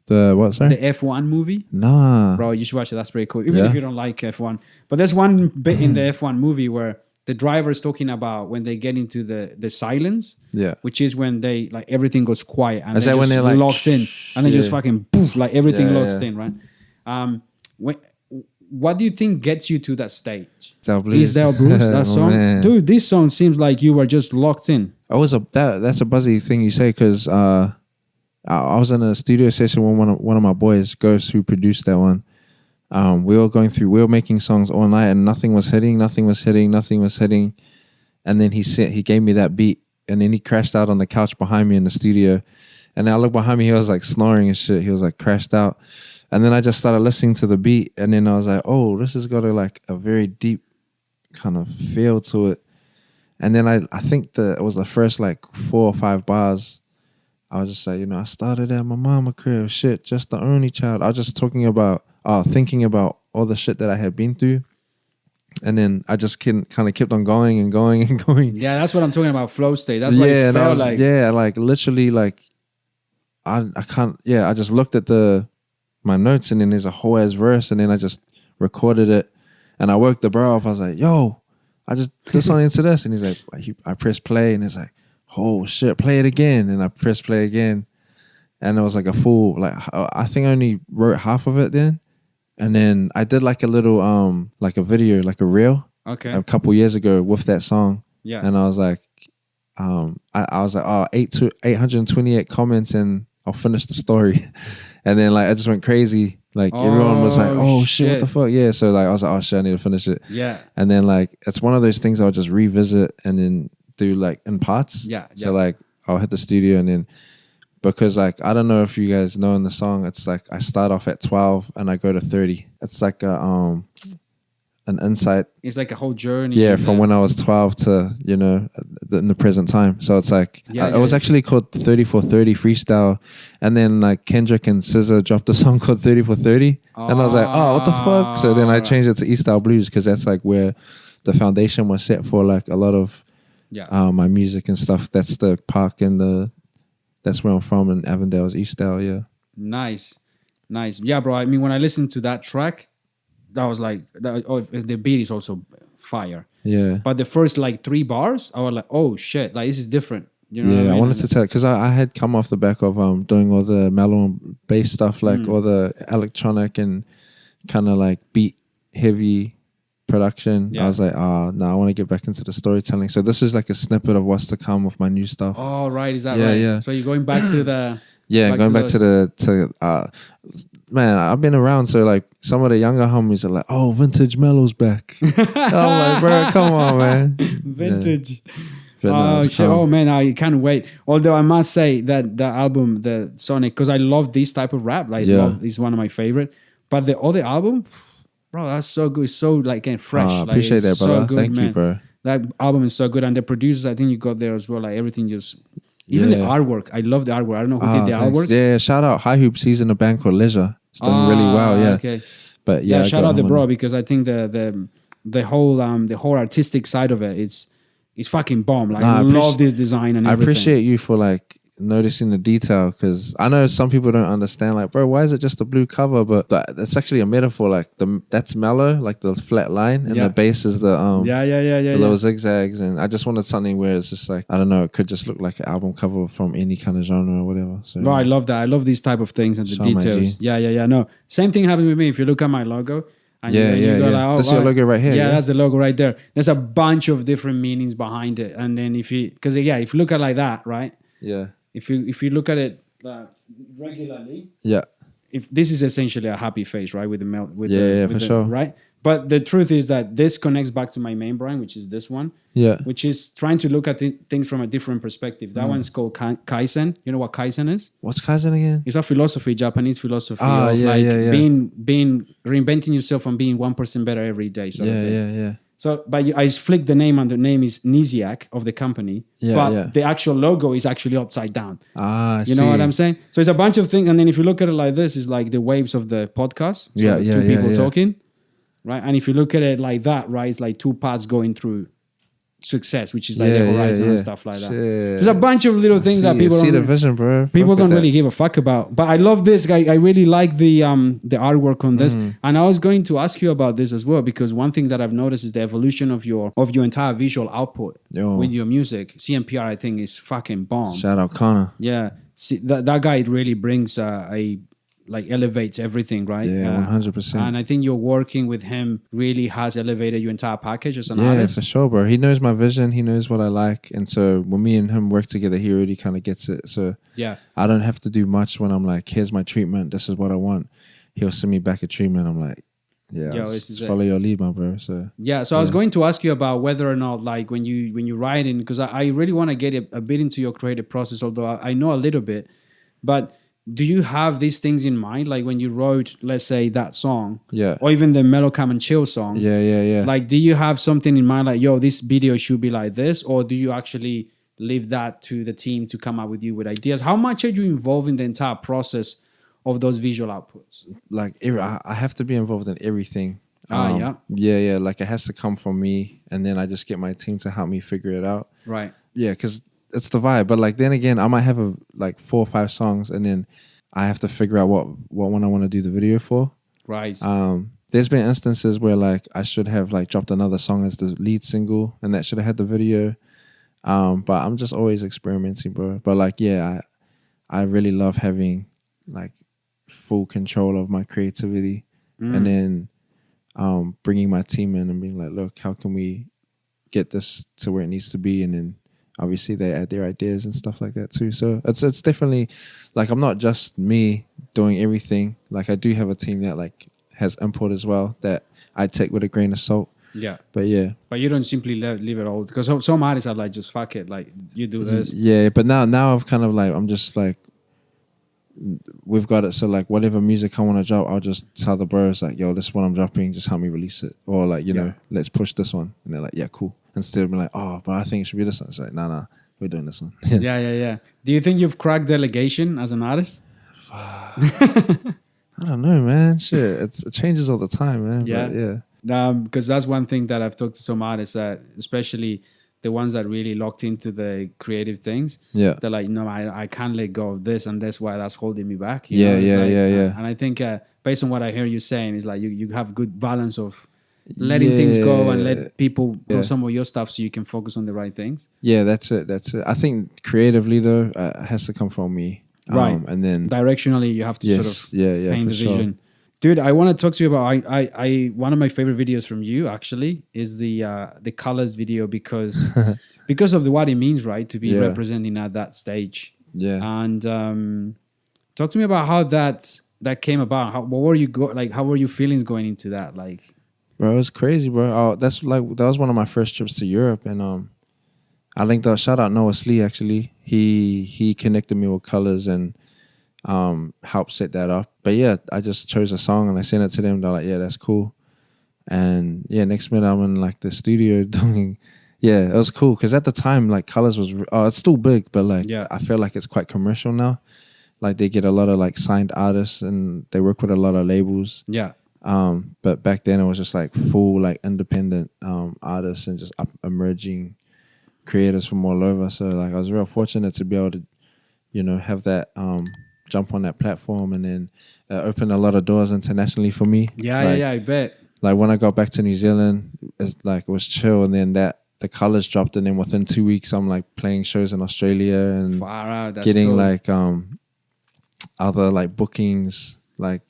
The what, sorry? The F1 movie? Nah. Bro, you should watch it. That's pretty cool. Even if you don't like F1. But there's one bit in the F1 movie where the driver is talking about when they get into the silence. Yeah. Which is when they like everything goes quiet and Is they're that when just they're like locked in and they just fucking poof, like everything locks in, right? What do you think gets you to that stage? Is Del Bruce, that song? Man. Dude, this song seems like you were just locked in. That's a buzzy thing you say because I was in a studio session with one of my boys, Ghost, who produced that one. We were making songs all night and nothing was hitting. And then he gave me that beat and then he crashed out on the couch behind me in the studio. And I looked behind me, he was like snoring and shit. He was like crashed out. And then I just started listening to the beat and then I was like, oh, this has got a very deep kind of feel to it. And then I think it was the first like 4 or 5 bars. I was just like, I started at my mama crib, shit, just the only child. I was just thinking about all the shit that I had been through. And then I just kind of kept on going and going and going. Yeah, that's what I'm talking about, flow state. That's what it felt like. Yeah, like literally like, I just looked at my notes and then there's a whole ass verse and then I just recorded it and I woke the bro up. I was like, yo, I just did something into this. And he's like, I pressed play and it's like, oh shit, play it again. And I pressed play again. And it was like a full, like, I think I only wrote half of it then. And then I did like a little, like a video, like a reel. Okay. A couple years ago with that song. Yeah. And I was like, I was like, 828 comments and I'll finish the story. And then like, I just went crazy. Like everyone was like, oh shit, what the fuck? Yeah. So like, I was like, oh shit, I need to finish it. Yeah. And then like, it's one of those things I'll just revisit and then do like in parts. Yeah. So like, I'll hit the studio and then, because like, I don't know if you guys know in the song, it's like, I start off at 12 and I go to 30. It's like an insight. It's like a whole journey. Yeah, from when I was 12 to, in the present time. So it's like, it was actually called 3430 Freestyle. And then like Kendrick and SZA dropped a song called 3430. And I was like, oh, what the fuck? So then I changed it to East Style Blues because that's like where the foundation was set for like a lot of my music and stuff. That's the park and that's where I'm from in Avondale's East Style, yeah. Nice. Yeah, bro. I mean, when I listened to that track, that was like, the beat is also fire. Yeah. But the first like 3 bars, I was like, oh shit, like this is different. You know what I mean? I wanted to tell, because I had come off the back of doing all the mellow and bass stuff, like all the electronic and kind of like beat heavy production. Yeah. I was like, I want to get back into the storytelling. So this is like a snippet of what's to come with my new stuff. Oh, right. Is that right? Yeah. So you're going back to the... going back to man, I've been around, so like some of the younger homies are like, oh, vintage Mello's back. I'm like, bro, come on, man. Vintage. Yeah. Shit. Oh man, I can't wait. Although I must say that the album, the Sonic, because I love this type of rap. Like, it's one of my favorite. But the other album, bro, that's so good. It's so like fresh. I appreciate that, brother. So good, Thank you, bro. That album is so good, and the producers, I think you got there as well. Like everything just. Even the artwork. I love the artwork. I don't know who did the artwork. Yeah, shout out High Hoops. He's in a band called Leisure. It's doing really well, yeah. Okay. But yeah, shout out the bro, because I think the whole artistic side of it is fucking bomb. Like I love this design and everything. I appreciate you for like noticing the detail, because I know some people don't understand, like, bro, why is it just a blue cover? But that's actually a metaphor. Like that's mellow, like the flat line, and the bass is the the little zigzags. And I just wanted something where it's just like, I don't know, it could just look like an album cover from any kind of genre or whatever. So no, I love that. I love these type of things and the details. Yeah. No, same thing happened with me. If you look at my logo. And you go like, oh, that's your logo right here. Yeah, that's the logo right there. There's a bunch of different meanings behind it. And then if you look at it like that, right? Yeah. If you look at it regularly, if this is essentially a happy face, right? With the sure. Right. But the truth is that this connects back to my main brand, which is this one. Yeah. Which is trying to look at things from a different perspective. That one's called Kaizen. You know what Kaizen is? What's Kaizen again? It's a philosophy, Japanese philosophy of being reinventing yourself and being 1% better every day. Yeah. So, but I flicked the name, and the name is Niziak of the company. But the actual logo is actually upside down. You know what I'm saying? So it's a bunch of things. And then if you look at it like this, it's like the waves of the podcast. So two people talking. Right. And if you look at it like that, right, it's like two paths going through success, which is like the horizon and stuff like that. There's a bunch of little things that people see the vision, bro. People don't really give a fuck about. But I love this guy. I really like the artwork on this. And I was going to ask you about this as well, because one thing that I've noticed is the evolution of your entire visual output with your music. CMPR, I think, is fucking bomb. Shout out Connor. Yeah. See, that guy really brings elevates everything, right? Yeah, 100%. And I think you're working with him really has elevated your entire package as an artist. Yeah, for sure, bro. He knows my vision. He knows what I like. And so when me and him work together, he already kind of gets it. So I don't have to do much when I'm like, here's my treatment. This is what I want. He'll send me back a treatment. I'm like, just follow your lead, my bro. So I was going to ask you about whether or not, like, when you write in, because I really want to get a bit into your creative process, although I know a little bit, but do you have these things in mind? Like when you wrote, let's say, that song, or even the Mellow Come and Chill song, like, do you have something in mind, like, yo, this video should be like this, or do you actually leave that to the team to come up with ideas? How much are you involved in the entire process of those visual outputs? Like, I have to be involved in everything. Like, it has to come from me, and then I just get my team to help me figure it out. Right. Yeah, because it's the vibe. But like, then again, I might have 4 or 5 songs, and then I have to figure out what one I want to do the video for. Right. There's been instances where like I should have like dropped another song as the lead single, and that should have had the video. But I'm just always experimenting, bro. But like, I really love having like full control of my creativity, and then bringing my team in and being like, look, how can we get this to where it needs to be? And then obviously they add their ideas and stuff like that too. So it's definitely like, I'm not just me doing everything. Like, I do have a team that like has input as well that I take with a grain of salt. Yeah. But you don't simply leave it all, because some artists are like, just fuck it, like, you do this. Yeah, but now I've kind of like, I'm just like, we've got it. So like, whatever music I want to drop, I'll just tell the bros like, yo, this is what I'm dropping, just help me release it. Or like, you know, let's push this one. And they're like, yeah, cool. Instead of being like, oh, but I think it should be this one. It's like, nah, we're doing this one. Yeah. Do you think you've cracked delegation as an artist? I don't know, man. Shit, it changes all the time, man. Yeah. Because that's one thing that I've talked to some artists, that especially the ones that really locked into the creative things. Yeah. They're like, no, I can't let go of this, and that's why that's holding me back. Yeah. And I think based on what I hear you saying, is like you have good balance of letting things go and let people do some of your stuff so you can focus on the right things. Yeah, that's it. I think creatively though, it has to come from me. Right. And then directionally you have to sort of paint the vision. Dude, I want to talk to you about I one of my favorite videos from you actually is the colors video, because of what it means, right, to be representing at that stage. Yeah. And talk to me about how that came about. How were your feelings going into that? Like, bro, it was crazy, bro. That was one of my first trips to Europe, and I linked up. Shout out Noah Slee, actually. He connected me with colors and helped set that up. But yeah, I just chose a song and I sent it to them. They're like, yeah, that's cool. And yeah, next minute I'm in like the studio doing. Yeah, it was cool because at the time, like, colors was it's still big, but like I feel like it's quite commercial now. Like, they get a lot of like signed artists and they work with a lot of labels. Yeah. But back then it was just like full like independent artists and just emerging creators from all over. So like, I was real fortunate to be able to have that jump on that platform, and then opened a lot of doors internationally for me. Yeah, I bet. Like when I got back to New Zealand, it was chill, and then the colors dropped, and then within 2 weeks, I'm like playing shows in Australia and Far out, that's getting cool. like other like bookings, like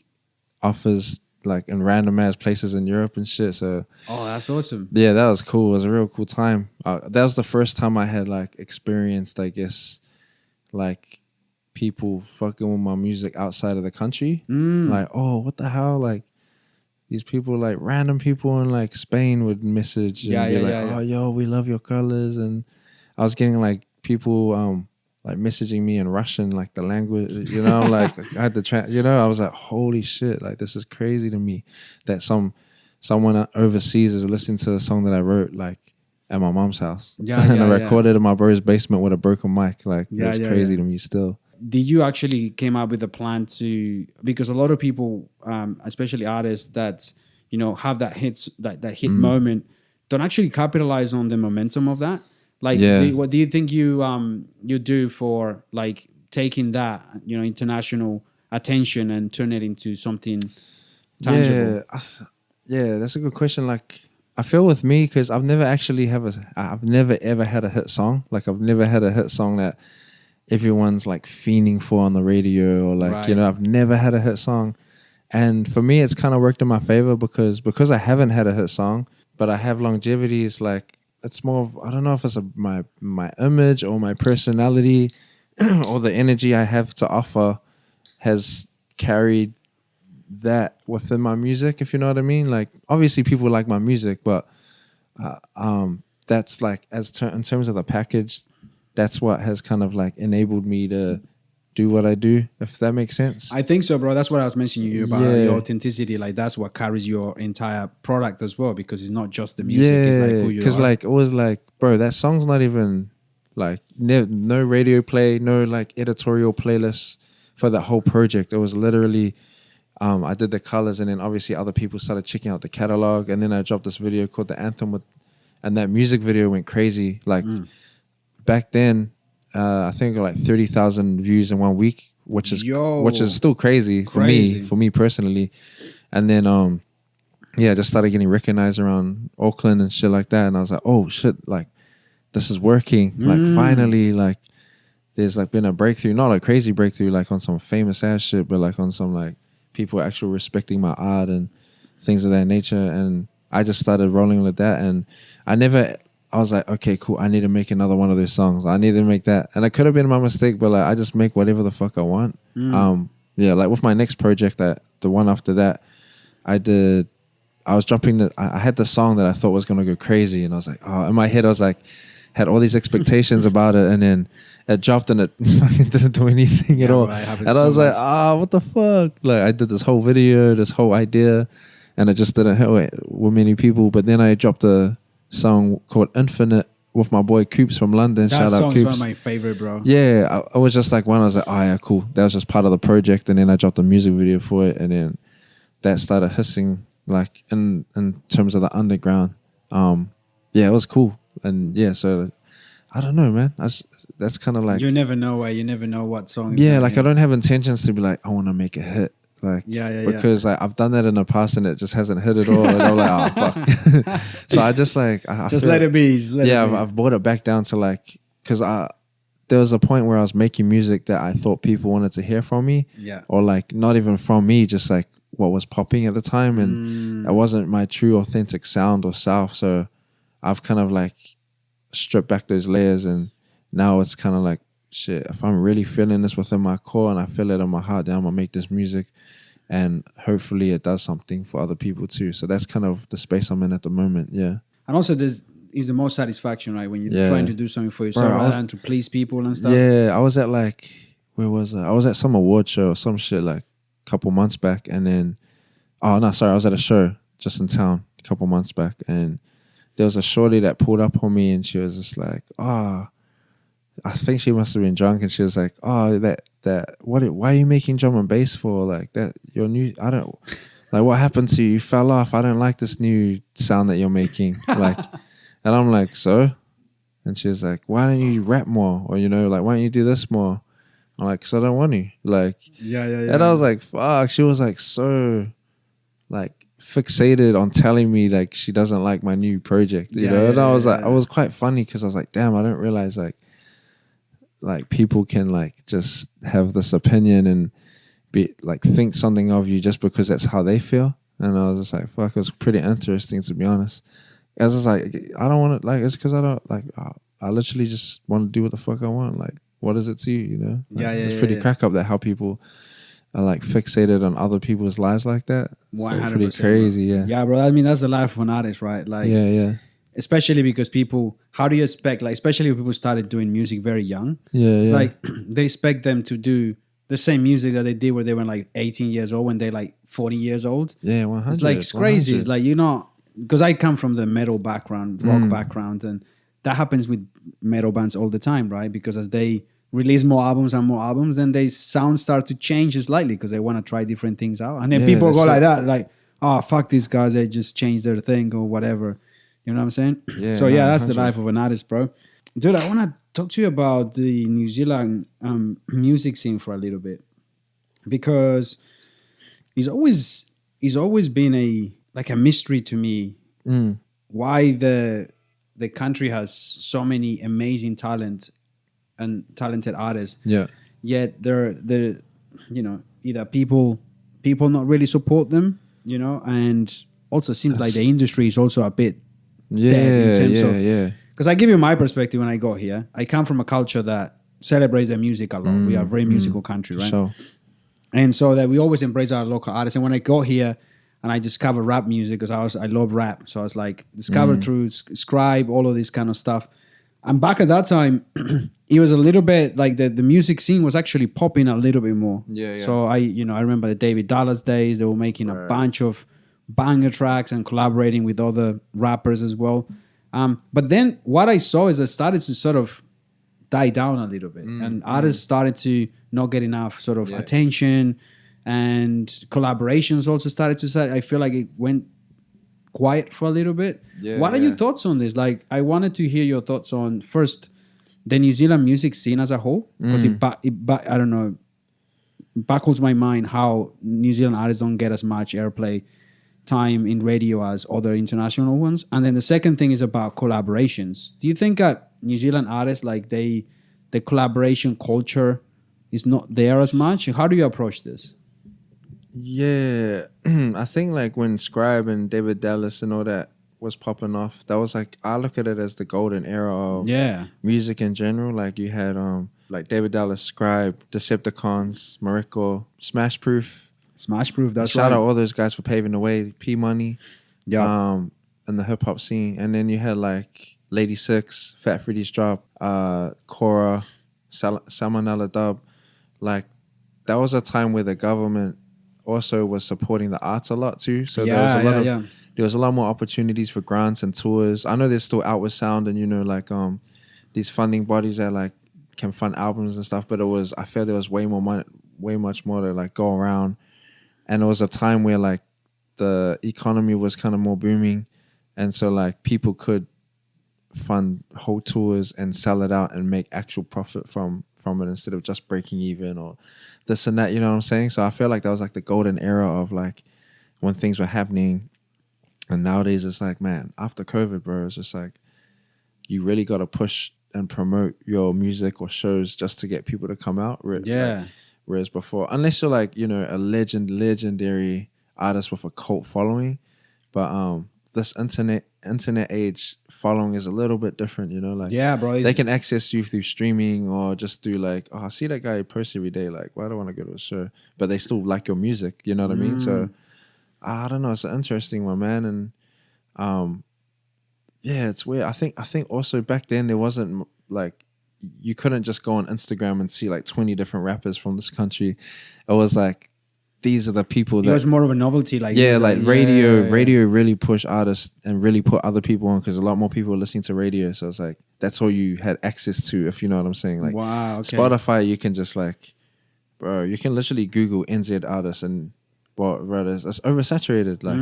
offers, like in random ass places in Europe and shit. So that's awesome. yeah, that was cool. It was a real cool time. That was the first time I had like experienced, I guess, like people fucking with my music outside of the country. Like, oh, what the hell? Like these people, like random people in like Spain would message and be like, oh, yo, we love your colors. And I was getting like people like messaging me in Russian, like the language, like I had to I was like, holy shit, like this is crazy to me that someone overseas is listening to a song that I wrote like at my mom's house. And I recorded in my bro's basement with a broken mic. Like that's crazy to me still. Did you actually came up with a plan to, because a lot of people, especially artists that, have that hit moment, don't actually capitalize on the momentum of that? Like, what do you think you do for like taking that, international attention and turn it into something tangible? Yeah, that's a good question. Like, I feel with me, because I've never ever had a hit song. Like, I've never had a hit song that everyone's like fiending for on the radio, or like, I've never had a hit song. And for me, it's kind of worked in my favor because I haven't had a hit song, but I have longevity. It's like, it's more of, I don't know if it's my image or my personality or the energy I have to offer has carried that within my music, if you know what I mean. Like, obviously people like my music, but that's like, in terms of the package, that's what has kind of like enabled me to do what I do, if that makes sense. I think so, bro. That's what I was mentioning you about your authenticity. Like, that's what carries your entire product as well, because it's not just the music. It's like who you are. Because like, it was like, bro, that song's not even like, no radio play, no like editorial playlist for that whole project. It was literally, I did the colors, and then obviously other people started checking out the catalog, and then I dropped this video called The Anthem and that music video went crazy. Like back then, I think like 30,000 views in 1 week, which is still crazy for me personally. And then just started getting recognized around Auckland and shit like that. And I was like, oh shit, like this is working. Like finally, like there's like been a breakthrough, not a crazy breakthrough like on some famous ass shit, but like on some like people actually respecting my art and things of that nature. And I just started rolling with that, and I was like, okay, cool, I need to make another one of those songs. I need to make that. And it could have been my mistake, but like I just make whatever the fuck I want. Like with my next project, the one after that, I was dropping I had the song that I thought was gonna go crazy, and I was like, oh, in my head I was like, had all these expectations about it, and then it dropped and it fucking didn't do anything at all. And I was like, what the fuck? Like I did this whole video, this whole idea, and it just didn't hit with many people. But then I dropped a song called Infinite with my boy Coops from London. That Shout out song's Coops. one of my favorite, bro. Yeah, I was just like, I was like, oh yeah, cool. That was just part of the project, and then I dropped a music video for it, and then that started hissing like in terms of the underground. It was cool, and so I don't know, man. That's kind of like, you never know what song. Like I don't have intentions to be like, I want to make a hit. Like, because like I've done that in the past and it just hasn't hit at all. And I'm like, oh fuck. So I just like, let it be. I've brought it back down to like, because there was a point where I was making music that I thought people wanted to hear from me. Yeah. Or like not even from me, just like what was popping at the time, and it wasn't my true authentic sound or self. So I've kind of like stripped back those layers, and now it's kind of like, shit, if I'm really feeling this within my core and I feel it in my heart, then I'm gonna make this music, and hopefully it does something for other people too. So that's kind of the space I'm in at the moment. Yeah. And also is the most satisfaction, right? When you're trying to do something for yourself rather than to please people and stuff. Yeah, I was at like, where was I? I was at some award show or some shit like a couple months back, and then I was at a show just in town a couple months back, and there was a shorty that pulled up on me, and she was just like, I think she must have been drunk, and she was like, "Oh, why are you making drum and bass for? Like that, your new, I don't, like what happened to you? You fell off. I don't like this new sound that you're making." Like, and I'm like, so? And she was like, "Why don't you rap more? Or like, why don't you do this more?" I'm like, because I don't want to. Like, Yeah. and I was like, fuck. She was like so like fixated on telling me like she doesn't like my new project, you know. And I was like, I was quite funny because I was like, damn, I don't realize like people can like just have this opinion and be like think something of you just because that's how they feel. And I was just like, fuck, it was pretty interesting, to be honest. I was just like, I don't want to, like, it's because I don't, like, I literally just want to do what the fuck I want. Like, what is it to you, you know? Like, it's pretty crack up that how people are, like, fixated on other people's lives like that. 100%. So pretty crazy, bro. Yeah, bro. I mean, that's the life of an artist, right? Like, yeah. Especially because people, how do you expect, like, especially if people started doing music very young. It's like, they expect them to do the same music that they did where they were like 18 years old when they're like 40 years old. Yeah, 100. It's like, it's crazy. 100. It's like, you know, because I come from the metal background, rock background, and that happens with metal bands all the time, right? Because as they release more albums and more albums, then they sound start to change slightly because they want to try different things out. And then people go like that, like, oh, fuck these guys, they just changed their thing or whatever. You know what I'm saying? Yeah, so yeah, that's 100. the life of an artist, bro. Dude, I want to talk to you about the New Zealand music scene for a little bit, because it's always been a mystery to me why the country has so many amazing talent and talented artists. Yeah. Yet they're you know, either people not really support them, you know, and also seems like the industry is also a bit dead in terms of. Because I give you my perspective when I got here. I come from a culture that celebrates their music a lot. We are a very musical country, right? Sure. And so that we always embrace our local artists. And when I got here and I discovered rap music, because I love rap. So I was like, discovered through Scribe, all of this kind of stuff. And back at that time, it was a little bit like the music scene was actually popping a little bit more. Yeah. So I remember the David Dallas days. They were making a bunch of banger tracks and collaborating with other rappers as well. But then what I saw is it started to sort of die down a little bit, and artists started to not get enough sort of attention, and collaborations also started to start. I feel like it went quiet for a little bit. What are your thoughts on this? Like, I wanted to hear your thoughts on first the New Zealand music scene as a whole, because I don't know, baffles my mind how New Zealand artists don't get as much airplay time in radio as other international ones. And then the second thing is about collaborations. Do you think that New Zealand artists, like the collaboration culture is not there as much? How do you approach this? Yeah, I think like when Scribe and David Dallas and all that was popping off, that was like, I look at it as the golden era of music in general. Like you had like David Dallas, Scribe, Decepticons, Mariko, Smash Proof, that's shout out all those guys for paving the way. P Money, and the hip hop scene. And then you had like Lady Six, Fat Freddy's Drop, Kōrero, Salmonella Dub. Like that was a time where the government also was supporting the arts a lot too. So there was a lot more opportunities for grants and tours. I know there's still Outward Sound and, you know, like these funding bodies that like can fund albums and stuff. But I feel there was way much more to like go around. And it was a time where like the economy was kind of more booming. And so like people could fund whole tours and sell it out and make actual profit from it instead of just breaking even or this and that, you know what I'm saying? So I feel like that was like the golden era of like when things were happening. And nowadays it's like, man, after COVID, bro, it's just like you really got to push and promote your music or shows just to get people to come out. Like, whereas before, unless you're like, you know, a legendary artist with a cult following, but this internet age following is a little bit different, you know, like bro, they can access you through streaming or just through like, oh, I see that guy post every day, like, why do I want to go to a show? But they still like your music, you know what I mean? So I don't know, it's an interesting one, man. And it's weird. I think also back then there wasn't like, you couldn't just go on Instagram and see like 20 different rappers from this country. It was like, these are the people that... It was more of a novelty. Like radio really pushed artists and really put other people on because a lot more people were listening to radio. So it's like, that's all you had access to, if you know what I'm saying. Like, wow, okay. Spotify, you can just like, bro, you can literally Google NZ artists and, well, it's oversaturated. Like,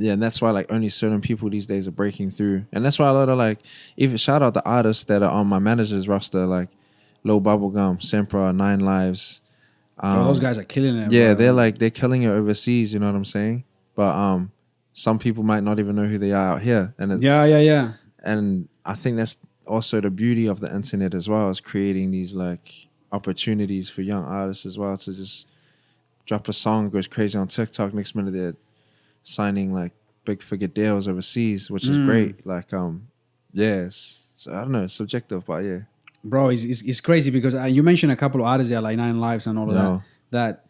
and that's why like only certain people these days are breaking through. And that's why a lot of like, even shout out the artists that are on my manager's roster, like, Low Bubblegum, Sempra, Nine Lives. Those guys are killing it. Yeah, bro. they're killing it overseas. You know what I'm saying? But some people might not even know who they are out here, and it's, Yeah. and I think that's also the beauty of the internet as well, is creating these like opportunities for young artists as well to just drop a song, goes crazy on TikTok. Next minute they're signing like big figure deals overseas, which is great. Like yes, so I don't know, it's subjective, but yeah. Bro, it's crazy because you mentioned a couple of artists there, like Nine Lives and all of Yeah. that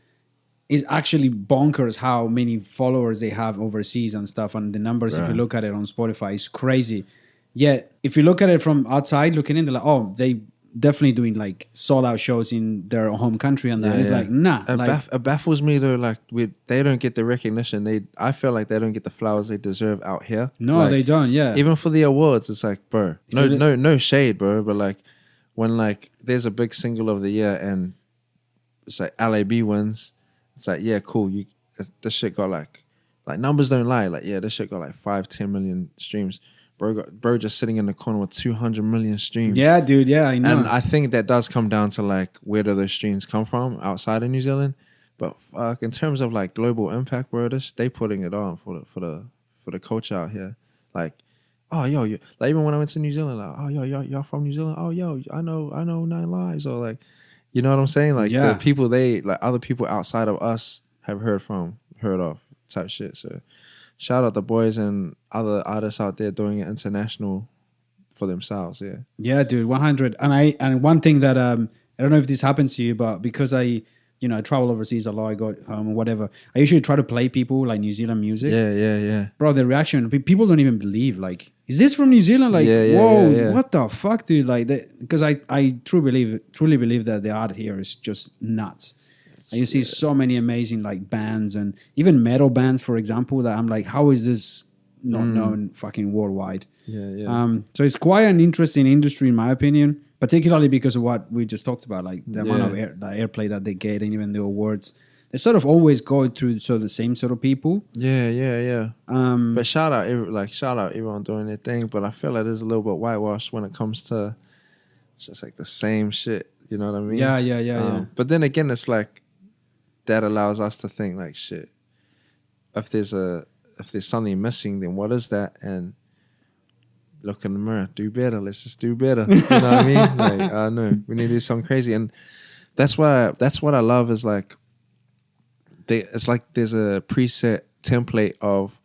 is actually bonkers how many followers they have overseas and stuff. And the numbers, if you look at it on Spotify, is crazy. Yet, if you look at it from outside, looking in, they're like, oh, they definitely doing like sold out shows in their home country and that. And it's like, nah. It baffles me though, like they don't get the recognition. I feel like they don't get the flowers they deserve out here. No, like, they don't, yeah. Even for the awards, it's like, bro, no shade, bro, but like when like there's a big single of the year and it's like LAB wins, it's like, yeah, cool. This shit got like numbers don't lie. Like, yeah, this shit got like 5-10 million streams. Bro just sitting in the corner with 200 million streams. Yeah, dude. Yeah, I know. And I think that does come down to like where do those streams come from outside of New Zealand. But fuck, in terms of like global impact, bro, they putting it on for the culture out here. Like, oh yo, like even when I went to New Zealand, like, oh yo, y'all from New Zealand? Oh yo, I know Nine Lives, or like, you know what I'm saying? Like the people other people outside of us have heard of type shit. So shout out the boys and other artists out there doing it international for themselves. Yeah. Yeah, dude, 100. And one thing that I don't know if this happens to you, but because I travel overseas a lot, I go home or whatever, I usually try to play people like New Zealand music. Yeah. Bro, the reaction, people don't even believe. Like, is this from New Zealand? Like, whoa, what the fuck, dude? Like, because I truly believe that the art here is just nuts. And you see so many amazing like bands and even metal bands, for example, that I'm like, how is this not known fucking worldwide? Yeah. So it's quite an interesting industry in my opinion, particularly because of what we just talked about, like the amount of the airplay that they get and even the awards. They sort of always go through the same sort of people. Yeah. But shout out everyone doing their thing. But I feel like there's a little bit whitewashed when it comes to just like the same shit. You know what I mean? Yeah. But then again, it's like that allows us to think like, shit, if there's something missing, then what is that? And look in the mirror, do better. Let's just do better. You know what I mean? Like, I know we need to do something crazy, and that's what I love is like, it's like there's a preset template of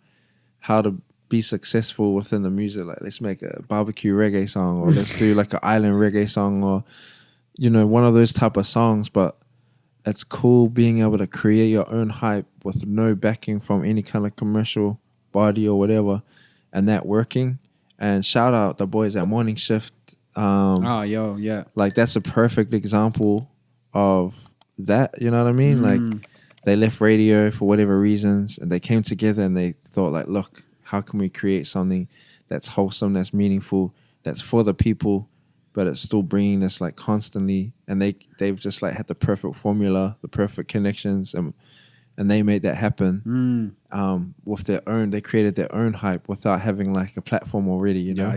how to be successful within the music. Like, let's make a barbecue reggae song, or let's do like an island reggae song, or one of those type of songs. But it's cool being able to create your own hype with no backing from any kind of commercial body or whatever, and that working. And shout out the boys at Morning Shift. Like, that's a perfect example of that. You know what I mean? Like, they left radio for whatever reasons, and they came together and they thought like, look, how can we create something that's wholesome, that's meaningful, that's for the people, but it's still bringing us like constantly. And they've just like had the perfect formula, the perfect connections, and they made that happen with their own. They created their own hype without having like a platform already, you know.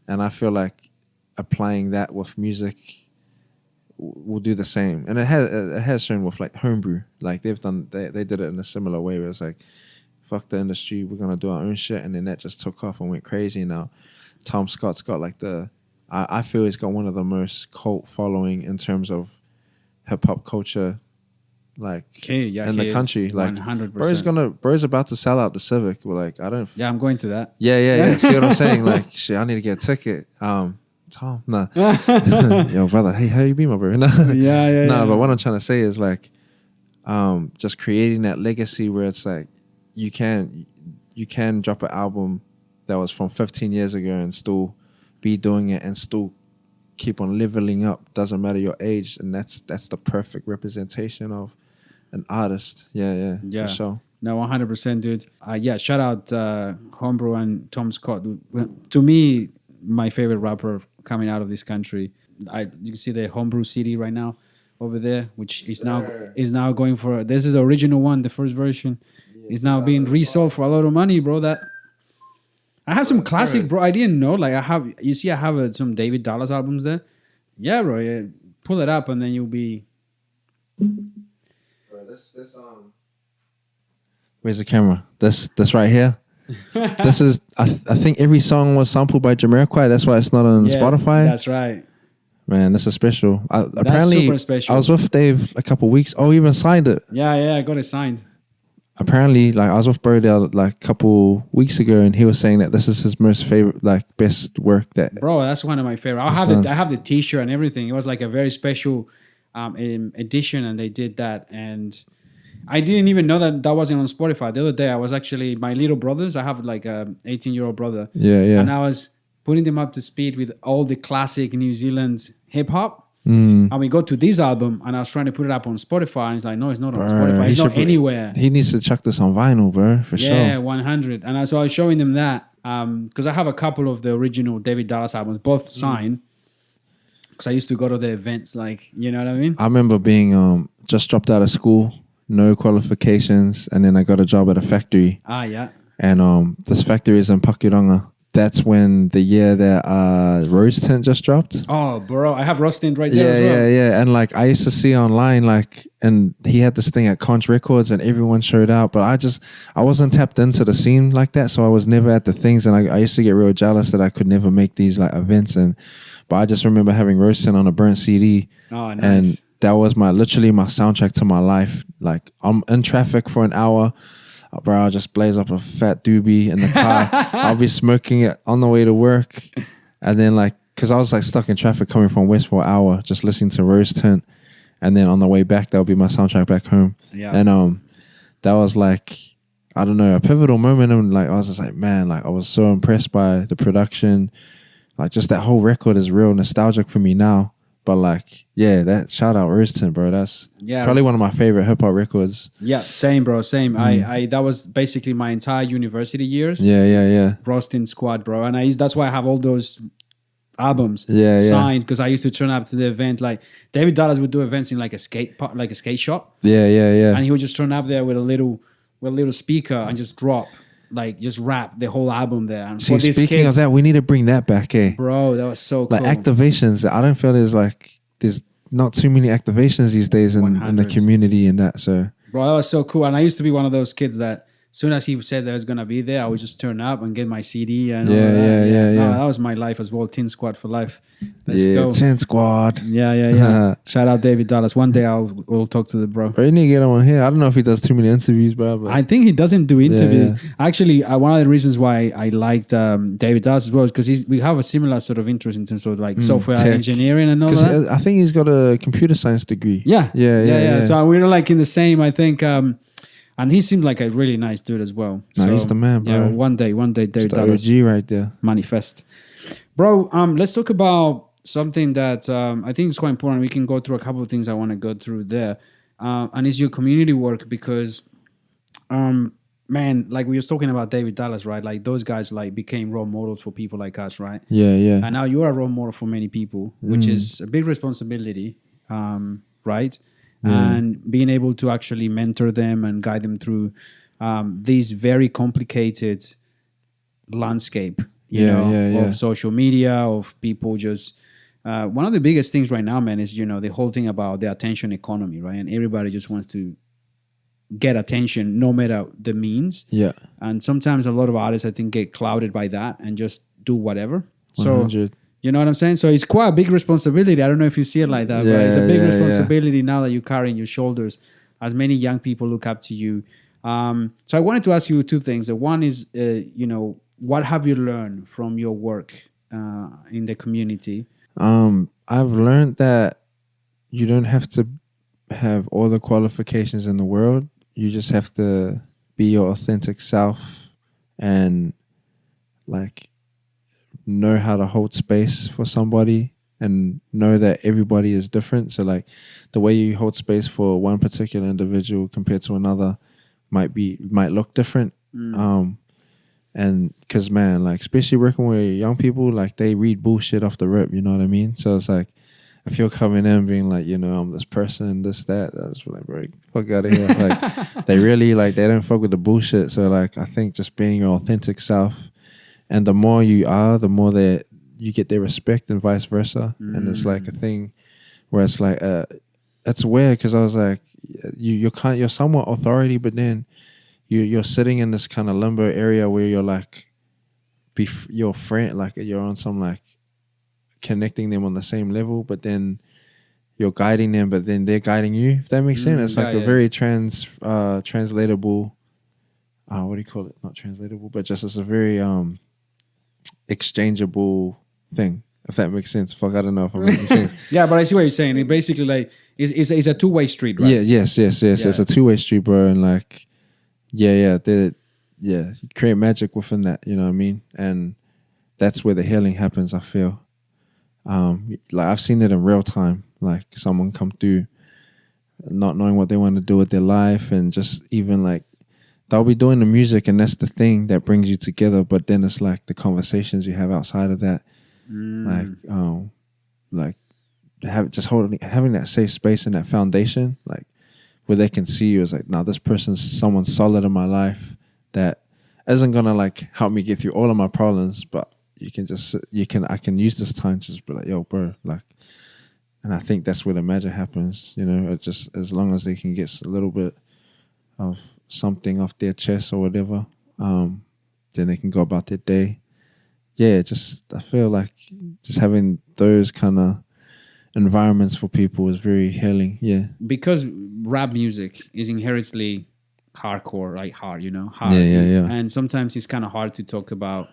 And I feel like applying that with music will do the same. And it has shown with like Home Brew. Like they did it in a similar way where it's like, fuck the industry, we're gonna do our own shit, and then that just took off and went crazy. Now Tom Scott's got like I feel he's got one of the most cult following in terms of hip hop culture, like in the country. Like 100%. Bro's about to sell out the Civic. We're like, I'm going to that. Yeah. See what I'm saying? Like, shit, I need to get a ticket. Tom, nah. Yo, brother, hey, how you been, my bro? Nah, but what I'm trying to say is like, just creating that legacy where it's like, you can drop an album that was from 15 years ago and still be doing it and still keep on leveling up. Doesn't matter your age, and that's the perfect representation of an artist. Yeah. For sure. No, 100%, dude. Shout out Home Brew and Tom Scott. To me, my favorite rapper coming out of this country. You can see the Home Brew CD right now over there, which is now going for. This is the original one, the first version. Is now being resold for a lot of money, bro. That I have some classic, bro. I didn't know. Like I have some David Dallas albums there. Yeah, bro. Yeah. Pull it up and then you'll be. Bro, where's the camera? This right here. This is I think every song was sampled by Jamiroquai. That's why it's not on Spotify. That's right. Man, this is special. That's Apparently, super special. I was with Dave a couple of weeks. Oh, he even signed it. Yeah, I got it signed. Apparently, like I was with Brodale like a couple weeks ago, and he was saying that this is his most favorite, like best work. That Bro, that's one of my favorite. I have the T-shirt and everything. It was like a very special edition, and they did that. And I didn't even know that wasn't on Spotify. The other day, I was actually my little brothers. I have like a 18-year-old brother. Yeah. And I was putting them up to speed with all the classic New Zealand hip hop. And we go to this album, and I was trying to put it up on Spotify, and he's like, no, it's not on Spotify. It's not anywhere. He needs to chuck this on vinyl, bro, for sure. Yeah, 100. And so I was showing them that because I have a couple of the original David Dallas albums, both signed. Because I used to go to the events, like, you know what I mean? I remember being just dropped out of school, no qualifications, and then I got a job at a factory. Yeah. And this factory is in Pakuranga. That's when the year that Rose Tint just dropped. Oh, bro, I have Rose Tint right there as well. Yeah. And like I used to see online, like, and he had this thing at Conch Records, and everyone showed out. But I wasn't tapped into the scene like that, so I was never at the things. And I used to get real jealous that I could never make these like events. But I just remember having Rose Tint on a burnt CD. Oh, nice. And that was literally my soundtrack to my life. Like I'm in traffic for an hour. Bro, I'll just blaze up a fat doobie in the car. I'll be smoking it on the way to work. And then like, cause I was like stuck in traffic coming from West for an hour, just listening to Rose Tint. And then on the way back, that'll be my soundtrack back home. Yeah. And that was like, I don't know, a pivotal moment. And like, I was just like, man, like I was so impressed by the production. Like just that whole record is real nostalgic for me now. But like, yeah, that shout out Rose Tint, bro. That's probably one of my favorite hip hop records. Yeah, same, bro, same. I that was basically my entire university years. Yeah. Rose Tint squad, bro, and that's why I have all those albums signed because I used to turn up to the event. Like David Dallas would do events in like a skate shop. Yeah. And he would just turn up there with a little speaker and just drop. Like just rap the whole album there. And see, speaking of that, we need to bring that back, bro. That was so cool. Like activations, I don't feel there's not too many activations these days in the community and that. So, bro, that was so cool. And I used to be one of those kids that as soon as he said that was gonna be there, I would just turn up and get my CD and all of that. Yeah. No, that was my life as well. Tin Squad for life. Let's go. Tin Squad. Yeah. Shout out David Dallas. One day we'll talk to the bro. Bro, you need to get him on here. I don't know if he does too many interviews, bro. But I think he doesn't do interviews. Yeah. Actually, one of the reasons why I liked David Dallas as well is because we have a similar sort of interest in terms of like software engineering and all that. I think he's got a computer science degree. Yeah. So we were like in the same, I think. And he seemed like a really nice dude as well. No, so, he's the man, bro. Yeah, one day, David Dallas. OG right there. Manifest. Bro, let's talk about something that I think is quite important. We can go through a couple of things I want to go through there. And it's your community work because, man, like we were talking about David Dallas, right? Like those guys like became role models for people like us, right? Yeah. And now you're a role model for many people, which is a big responsibility, right? And being able to actually mentor them and guide them through these very complicated landscape, of social media, of people just... one of the biggest things right now, man, is, the whole thing about the attention economy, right? And everybody just wants to get attention no matter the means. Yeah. And sometimes a lot of artists, I think, get clouded by that and just do whatever. 100. So... You know what I'm saying? So it's quite a big responsibility. I don't know if you see it like that, but it's a big responsibility now that you carry in your shoulders as many young people look up to you. So I wanted to ask you two things. The one is, what have you learned from your work in the community? I've learned that you don't have to have all the qualifications in the world. You just have to be your authentic self and like know how to hold space for somebody and know that everybody is different. So like the way you hold space for one particular individual compared to another might look different. And because, man, like especially working with young people, like they read bullshit off the rip, you know what I mean? So it's like if you're coming in being like, I'm this person, this, that, that's like, bro, fuck out of here. Like they really like they don't fuck with the bullshit. So like I think just being your authentic self. And the more you are, the more that you get their respect and vice versa. And it's like a thing where it's like, it's weird because I was like, you're somewhat authority, but then you're sitting in this kind of limbo area where you're like, your friend, like you're on some like connecting them on the same level, but then you're guiding them, but then they're guiding you, if that makes sense. It's like a very translatable, what do you call it? Not translatable, but just it's a very exchangeable thing, if that makes sense. Fuck, I don't know if I'm making sense. Yeah, but I see what you're saying. It basically like is a two-way street, right? Yeah, yes. It's a two-way street, bro. And like, you create magic within that, you know what I mean? And that's where the healing happens, I feel. Like I've seen it in real time, like someone come through not knowing what they want to do with their life, and just even like they'll be doing the music and that's the thing that brings you together, but then it's like the conversations you have outside of that, having that safe space and that foundation, like where they can see you as like, nah, this person's someone solid in my life that isn't gonna like help me get through all of my problems, but I can use this time to just be like, yo, bro, like, and I think that's where the magic happens, you know. It just, as long as they can get a little bit of something off their chest or whatever, then they can go about their day. Yeah, just, I feel like just having those kind of environments for people is very healing, yeah. Because rap music is inherently hardcore, like hard, you know? Hard. Yeah. And sometimes it's kind of hard to talk about,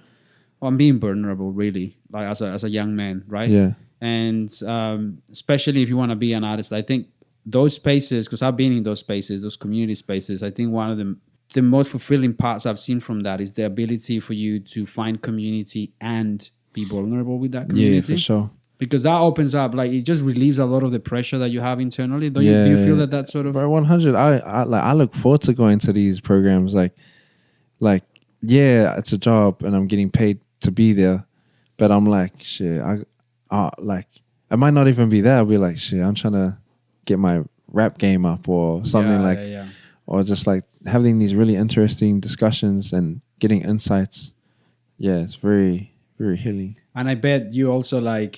well, I'm being vulnerable, really, like as a young man, right? Yeah. And especially if you want to be an artist, I think those spaces, because I've been in those spaces, those community spaces, I think one of the most fulfilling parts I've seen from that is the ability for you to find community and be vulnerable with that community. Yeah, for sure. Because that opens up, like, it just relieves a lot of the pressure that you have internally. Do you feel that sort of... Bro, 100. I look forward to going to these programs. Like, yeah, it's a job and I'm getting paid to be there, but I'm like, shit, like, it might not even be that. I'll be like, shit, I'm trying to get my rap game up or something or just like having these really interesting discussions and getting insights. Yeah, it's very, very healing. And I bet you also learn,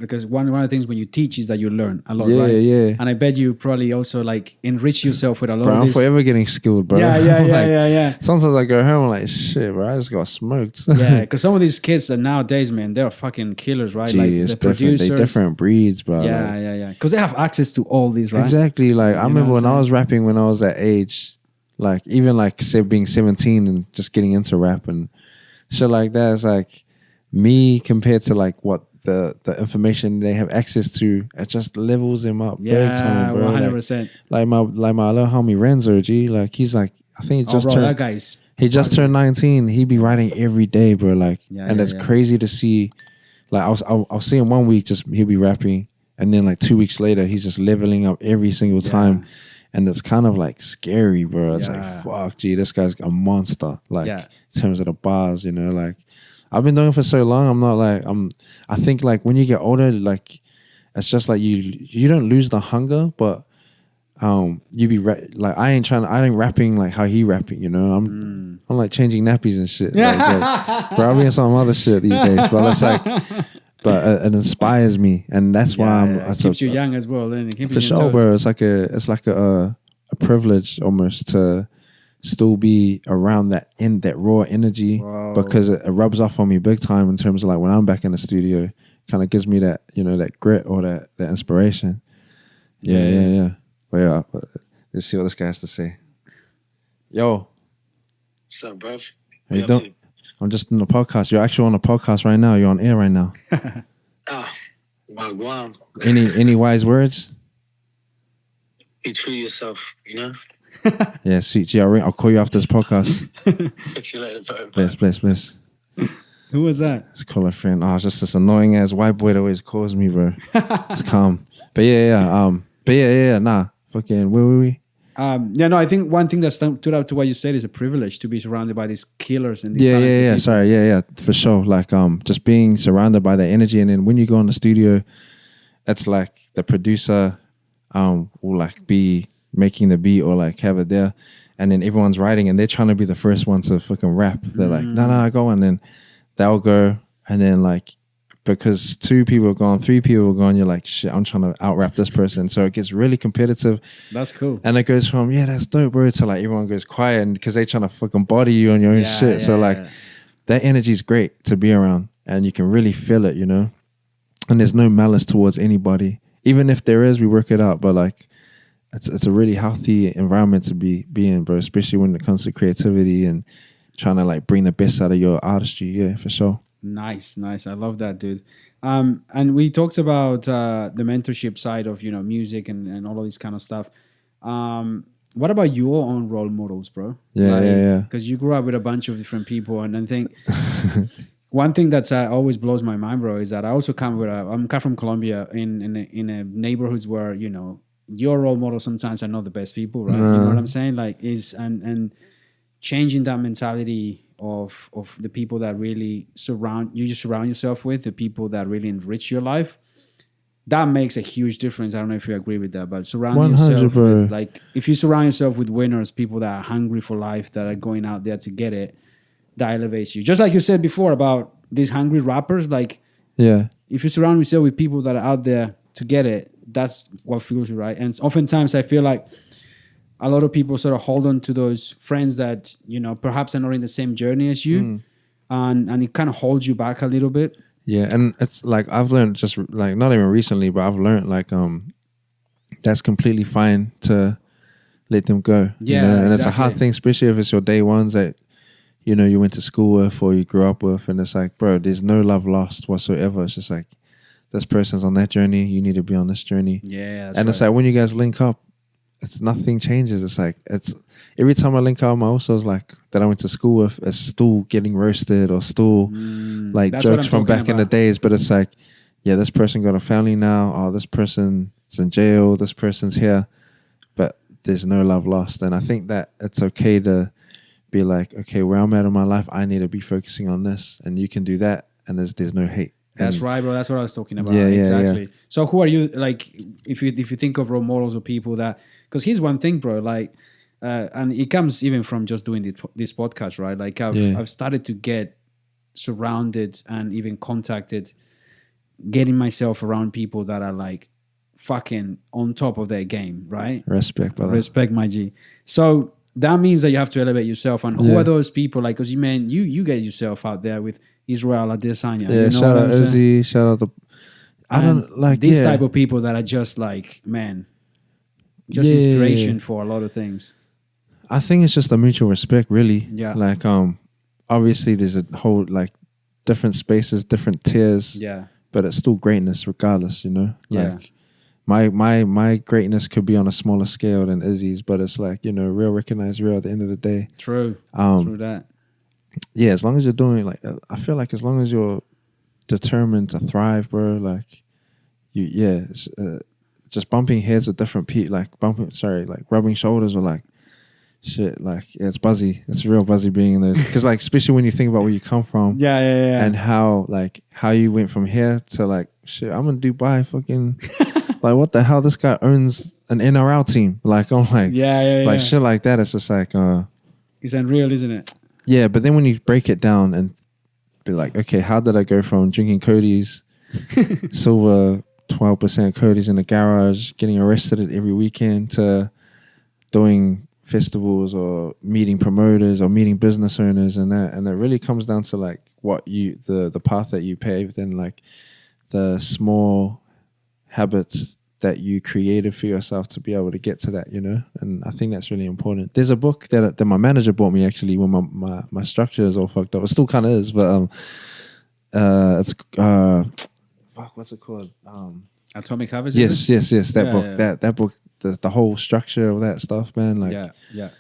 because one of the things when you teach is that you learn a lot, right? Yeah. And I bet you probably also like enrich yourself with a lot of this. I'm forever getting skilled, bro. Yeah. Sometimes I go home, I'm like, shit, bro, I just got smoked. Yeah, because some of these kids that nowadays, man, they're fucking killers, right? Gee, like it's the producers. They're different breeds, bro. Yeah. Because they have access to all these, right? Exactly. Like, I remember when I was rapping when I was that age, like even like being 17 and just getting into rap and shit like that. It's like me compared to like what the information they have access to, it just levels them up big time, bro. 100%. Like my little homie Renzo, G, like he's like, I think that guy's he just turned 19. He be writing every day, bro. Like, and it's crazy to see. Like I'll see him 1 week, just he'll be rapping, and then like 2 weeks later, he's just leveling up every single time. And it's kind of like scary, bro. It's like, fuck, G, this guy's a monster. Like in terms of the bars, you know, like I've been doing it for so long. I'm not like, I think like when you get older, like it's just like you don't lose the hunger, but you be like I ain't rapping like how he rapping, you know. I'm like changing nappies and shit. Like, bro, I'll be in some other shit these days. But it's like, but it inspires me, and that's why it keeps you young as well. Then for sure, bro. It's like a privilege almost to still be around that raw energy, because it rubs off on me big time in terms of like when I'm back in the studio, kind of gives me that, you know, that grit or that inspiration. Yeah. But let's see what this guy has to say. Yo. What's up, bruv? How you doing? I'm just on the podcast. You're actually on a podcast right now. You're on air right now. Wow. Any wise words? Be true to yourself, you know? Yeah, sweet. Gee, I'll call you after this podcast. Catch you later, bro. Bless. Who was that? Let's call a friend. Oh, it's just this annoying ass white boy that always calls me, bro. It's calm. But yeah. Nah. Fucking, where were we? I think one thing that stood out to what you said is a privilege to be surrounded by these killers and these talented people. Sorry, for sure. Like, just being surrounded by that energy, and then when you go in the studio, it's like the producer will like be making the beat or like have it there, and then everyone's writing and they're trying to be the first one to fucking rap. They're like, no, go on, and then they'll go, And then like, because 2 people are gone, 3 people are gone, you're like, shit, I'm trying to out-rap this person. So it gets really competitive. That's cool. And it goes from, yeah, that's dope, bro, to like everyone goes quiet, and because they trying to fucking body you on your own shit. So like that energy is great to be around, and you can really feel it, you know? And there's no malice towards anybody. Even if there is, we work it out. But like, it's a really healthy environment to be in, bro, especially when it comes to creativity and trying to like bring the best out of your artistry. Yeah, for sure. Nice. I love that, dude. And we talked about the mentorship side of, you know, music and all of this kind of stuff. What about your own role models, bro? Yeah. Because you grew up with a bunch of different people, and I think one thing that's always blows my mind, bro, is that I also I'm from Colombia in a neighborhoods where, you know, your role models sometimes are not the best people, right? You know what I'm saying? Like and changing that mentality of the people that really surround yourself with, the people that really enrich your life, that makes a huge difference. I don't know if you agree with that, but surround yourself with, like, if you surround yourself with winners, people that are hungry for life, that are going out there to get it, that elevates you. Just like you said before about these hungry rappers, like, yeah, if you surround yourself with people that are out there to get it, that's what fuels you, right? And oftentimes I feel like a lot of people sort of hold on to those friends that, you know, perhaps are not in the same journey as you, and it kind of holds you back a little bit. Yeah, and it's like I've learned, just like not even recently, but I've learned like that's completely fine to let them go. Yeah, you know? And exactly. It's a hard thing, especially if it's your day ones that, you know, you went to school with or you grew up with, and it's like, bro, there's no love lost whatsoever. It's just like, this person's on that journey, you need to be on this journey. Yeah, that's and it's like when you guys link up, it's nothing changes. It's like, it's every time I link up my also like that I went to school with, it's still getting roasted or still like jokes from back in the days. But it's like, yeah, this person got a family now. Oh, this person's in jail. This person's here. But there's no love lost. And I think that it's okay to be like, okay, where I'm at in my life, I need to be focusing on this. And you can do that. And there's no hate. That's right, bro. That's what I was talking about. Yeah, exactly. Yeah. So who are you, like, if you think of role models or people that, because here's one thing, bro, like, and it comes even from just doing this podcast, right? Like I've started to get surrounded and even contacted, getting myself around people that are like fucking on top of their game, right? Respect, brother. Respect, my G. So that means that you have to elevate yourself. And who are those people? Like, because you get yourself out there with Israel Adesanya. Yeah, you know shout out Izzy, shout out the... I don't like these type of people that are just like, man, just inspiration for a lot of things. I think it's just a mutual respect, really. Yeah. Like, obviously there's a whole, like, different spaces, different tiers. Yeah. But it's still greatness regardless, you know? Yeah. Like, my greatness could be on a smaller scale than Izzy's, but it's like, you know, real recognize real at the end of the day. True. True that. Yeah, as long as you're doing, like, I feel like as long as you're determined to thrive, bro, like, just bumping heads with different people, like, rubbing shoulders or, like, shit, like, yeah, it's buzzy. It's real buzzy being in those. Because, like, especially when you think about where you come from. Yeah. And how you went from here to, like, shit, I'm in Dubai, fucking, like, what the hell? This guy owns an NRL team. Like, I'm like, like, shit like that. It's just like, it's unreal, isn't it? Yeah, but then when you break it down and be like, okay, how did I go from drinking Cody's, silver 12% Cody's in the garage, getting arrested every weekend, to doing festivals or meeting promoters or meeting business owners, and it really comes down to like what you the path that you paved and like the small habits that you created for yourself to be able to get to that, you know? And I think that's really important. There's a book that my manager bought me actually when my structure is all fucked up. It still kind of is, but it's what's it called? Atomic Habits. Yes. That book. Yeah. That book. The whole structure of that stuff, man. Like, yeah.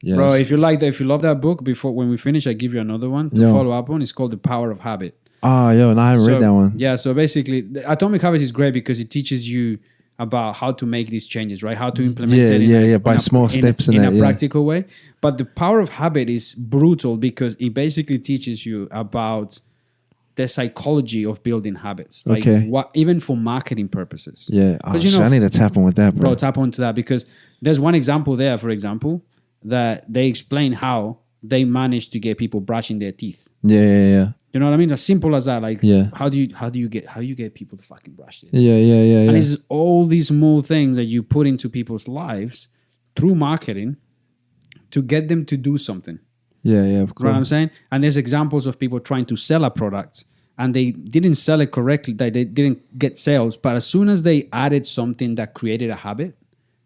Bro, if you love that book, before when we finish, I give you another one to follow up on. It's called The Power of Habit. Oh, and I haven't read that one. Yeah, so basically, the Atomic Habits is great because it teaches you about how to make these changes, right? How to implement it by small steps in a practical way. But the Power of Habit is brutal because it basically teaches you about the psychology of building habits, like what, even for marketing purposes. Yeah, I need to tap on with that, bro. Tap onto that because there's one example there, for example, that they explain how they managed to get people brushing their teeth. Yeah. You You know what I mean? As simple as that. Like, Yeah. how do you get people to fucking brush it? Yeah. And it's all these small things that you put into people's lives through marketing to get them to do something. Yeah, of You know what I'm course. saying? And there's examples of people trying to sell a product and they didn't sell it correctly. They didn't get sales. But as soon as they added something that created a habit,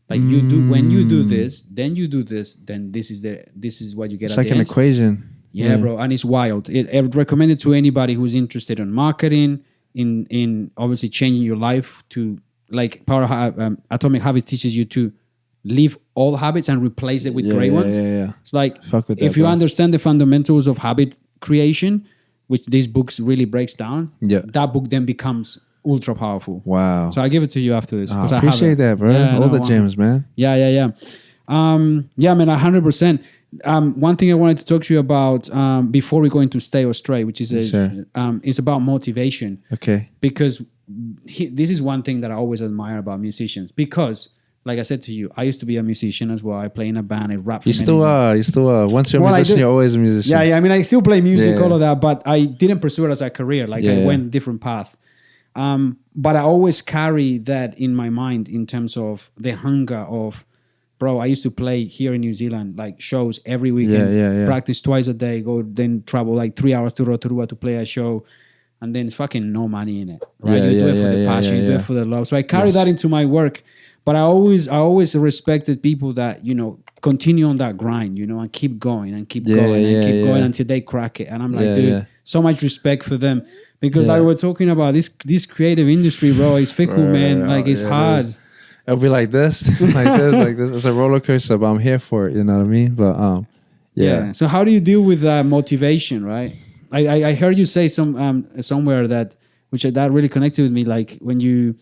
like you do, when you do this, then you do this, then this is what you get. It's at like the an end. equation. Yeah, bro, and it's wild. I would recommend it to anybody who's interested in marketing, in obviously changing your life to like Atomic Habits teaches you to leave all habits and replace it with great ones. Yeah. It's like Fuck with if that, you bro. understand the fundamentals of habit creation, which these books really breaks down, that book then becomes ultra powerful. Wow. So I give it to you after this. I 'cause have appreciate it. that, bro. Yeah, All no, the wow. gems, man. Yeah, man, 100%. One thing I wanted to talk to you about before we go into Stay or Stray, which is it's about motivation. Okay. Because this is one thing that I always admire about musicians. Because, like I said to you, I used to be a musician as well. I play in a band, I rap. You still are. Once you're a Well, I musician, do. you're always a musician. Yeah. I mean, I still play music, Yeah. all of that, but I didn't pursue it as a career. Like I went different path. But I always carry that in my mind in terms of the hunger of, bro, I used to play here in New Zealand, like shows every weekend, Yeah. practice twice a day, go then travel like 3 hours to Rotorua to play a show. And then it's fucking no money in it, right? You do it for the passion, you do it for the love. So I carry that into my work. But I always respected people that, continue on that grind, and keep going and keep going and keep going until they crack it. And I'm like, dude, so much respect for them. Because like we're talking about this creative industry, bro, it's fickle, man. Like it's hard. It'll be like this, like this. It's a roller coaster, but I'm here for it. You know what I mean? But yeah. So how do you deal with motivation, right? I heard you say somewhere that really connected with me. Like when you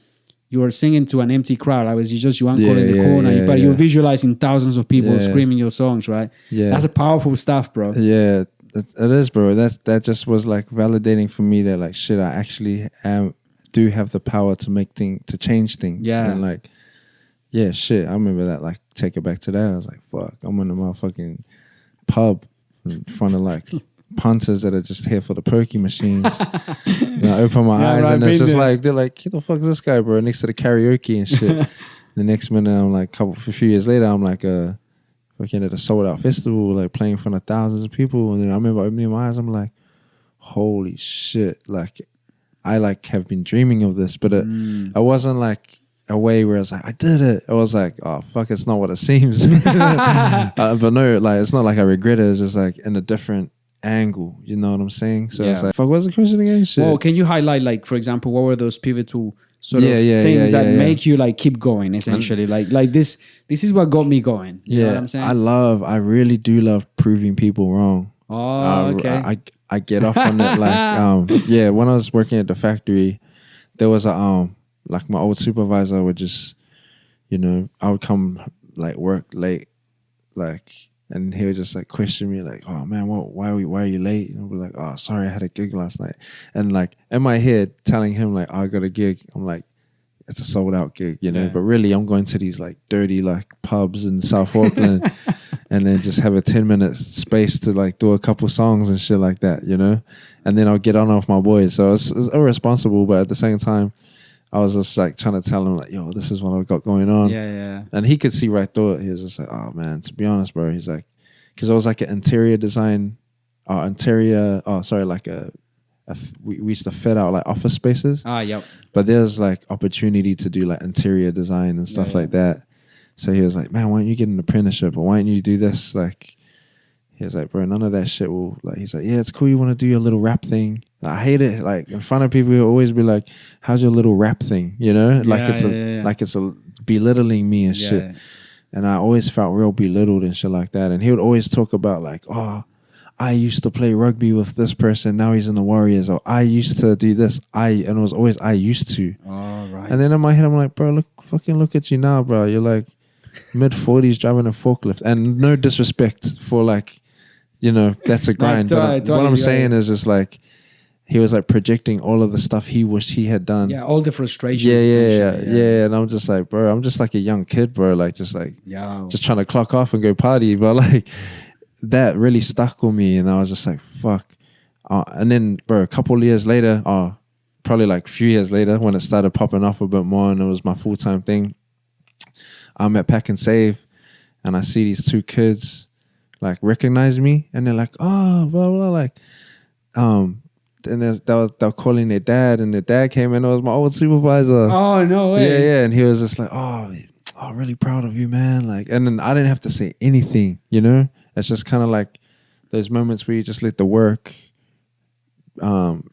were singing to an empty crowd, just you uncle in the corner, but you're visualizing thousands of people screaming your songs, right? Yeah, that's a powerful stuff, bro. Yeah, it is, bro. That just was like validating for me that like shit, I actually do have the power to change things. Yeah, and like. Yeah, shit. I remember that. Like, take it back to that. I was like, fuck. I'm in the motherfucking pub in front of like punters that are just here for the pokey machines. And I open my eyes and it's just like, they're like, who the fuck is this guy, bro? Next to the karaoke and shit. The next minute, I'm like, a few years later, I'm like, fucking at a sold out festival, like playing in front of thousands of people. And then I remember opening my eyes, I'm like, holy shit. Like, I like have been dreaming of this, but I wasn't like, a way where I was like, I did it. I was like, oh fuck, it's not what it seems. But no, like it's not like I regret it. It's just like in a different angle. You know what I'm saying? So it's like, fuck, what's the question again? Shit. Well, can you highlight, like, for example, what were those pivotal sort of things that make you like keep going? Essentially, like this is what got me going. You know what I'm saying? I really do love proving people wrong. Oh, okay. I get off on it. Like, when I was working at the factory, there was a like my old supervisor would just, I would come like work late, like, and he would just like question me like, oh man, why are you late? And I'd be like, oh, sorry, I had a gig last night. And like in my head telling him like, oh, I got a gig. I'm like, it's a sold out gig, but really I'm going to these like dirty like pubs in South Auckland and then just have a 10-minute space to like do a couple songs and shit like that, and then I'll get on with my boys. So it's irresponsible, but at the same time, I was just like trying to tell him like, yo, this is what I've got going on. Yeah. And he could see right through it. He was just like, oh man, to be honest, bro. He's like, because I was like an interior design, we used to fit out like office spaces. Yep. But there's like opportunity to do like interior design and stuff like that. So he was like, man, why don't you get an apprenticeship or why don't you do this? Like, he was like, bro, none of that shit will, like, he's like, yeah, it's cool. You want to do your little rap thing. I hate it. Like in front of people, he'll always be like, how's your little rap thing? Like it's a belittling me and shit. And I always felt real belittled and shit like that. And he would always talk about like, oh, I used to play rugby with this person. Now he's in the Warriors. Or I used to do this. And it was always, I used to. Oh, right. And then in my head, I'm like, bro, look at you now, bro. You're like mid-40s driving a forklift. And no disrespect for like, that's a grind. But what I'm saying is just like, he was like projecting all of the stuff he wished he had done. Yeah, all the frustrations. Yeah. And I'm just like, bro, I'm just like a young kid, bro. Like, just trying to clock off and go party. But like, that really stuck with me. And I was just like, fuck, And then, bro, a couple of years later, probably like a few years later, when it started popping off a bit more and it was my full-time thing, I'm at Pack and Save and I see these two kids like recognize me and they're like, oh, blah, blah, like, and they were calling their dad, and their dad came in. It was my old supervisor. Oh, no way. Yeah, and he was just like, oh, really proud of you, man. Like, and then I didn't have to say anything, you know? It's just kind of like those moments where you just let the work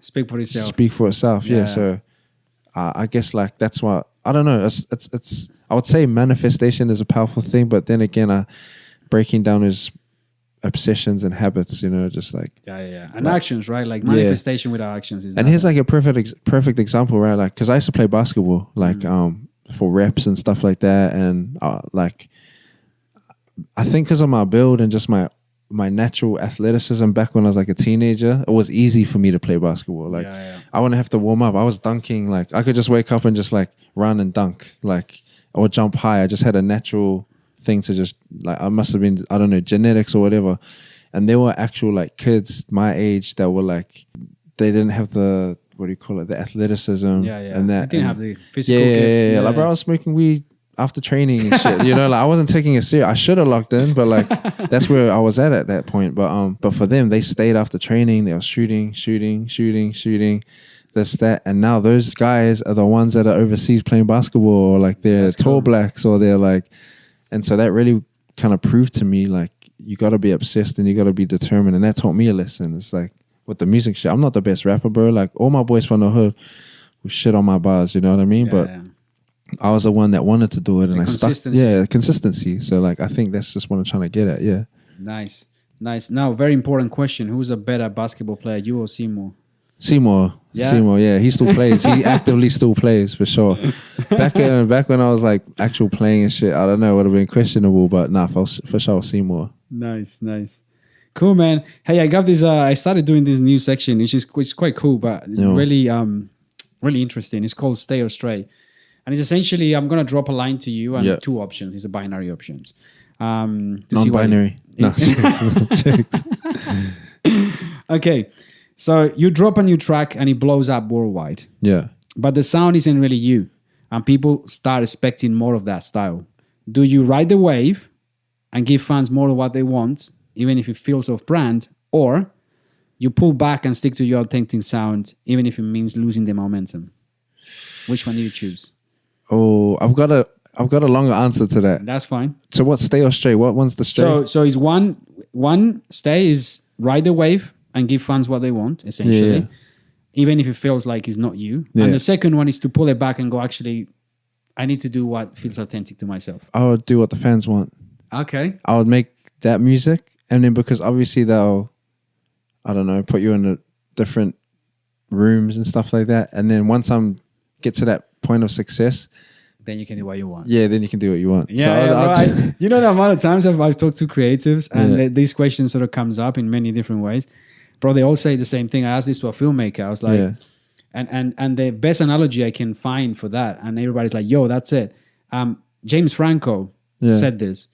speak for itself. Speak for itself, yeah. So I guess like that's what, I don't know. It's I would say manifestation is a powerful thing, but then again, breaking down his obsessions and habits, you know, just like and like, actions, right? Like manifestation without actions is. And here's like a perfect example, right? Like, because I used to play basketball, like for reps and stuff like that, and like I think because of my build and just my natural athleticism back when I was like a teenager, it was easy for me to play basketball. Like I wouldn't have to warm up. I was dunking. Like I could just wake up and just like run and dunk, like, or jump high. I just had a natural thing to just like, I must have been, I don't know, genetics or whatever. And there were actual like kids my age that were like, they didn't have the, what do you call it, the athleticism. And that. They didn't have the physical gift. Yeah. Like, bro, I was smoking weed after training and shit, you know, like I wasn't taking it serious. I should have locked in, but like that's where I was at that point. But for them, they stayed after training. They were shooting, this, that, and now those guys are the ones that are overseas playing basketball, or like they're tall blacks, or they're like, and so that really kind of proved to me like you got to be obsessed and you got to be determined, and that taught me a lesson. It's like with the music shit, I'm not the best rapper, bro. Like all my boys from the hood will shit on my bars, you know what I mean? But I was the one that wanted to do it, and I stuck. Consistency. So like I think that's just what I'm trying to get at. Yeah. Nice. Now, very important question: who's a better basketball player, you or Seymour? Seymour, yeah, he still plays. He actively still plays for sure. Back when I was like actual playing and shit, I don't know, it would have been questionable, but nah, for sure, Seymour. Nice, cool, man. Hey, I got this. I started doing this new section, which is quite cool, but really interesting. It's called Stay or Stray. And it's essentially, I'm going to drop a line to you and two options. It's a binary options. Non-binary. No, jokes. Okay. So you drop a new track and it blows up worldwide. Yeah. But the sound isn't really you. And people start expecting more of that style. Do you ride the wave and give fans more of what they want, even if it feels off-brand? Or you pull back and stick to your authentic sound, even if it means losing the momentum? Which one do you choose? Oh, I've got a longer answer to that. That's fine. So what's stay or stray? What one's the stray? So it's one stay is ride the wave and give fans what they want, essentially, even if it feels like it's not you. And the second one is to pull it back and go, actually, I need to do what feels authentic to myself. I would do what the fans want. Okay. I would make that music, and then because obviously they'll, I don't know, put you in the different rooms and stuff like that. And then once I'm get to that point of success, then you can do what you want. Yeah, then you can do what you want. Yeah, so you know the amount of times I've talked to creatives and these questions sort of comes up in many different ways. Bro, they all say the same thing. I asked this to a filmmaker. I was like, and the best analogy I can find for that, and everybody's like, yo, that's it. James Franco said this.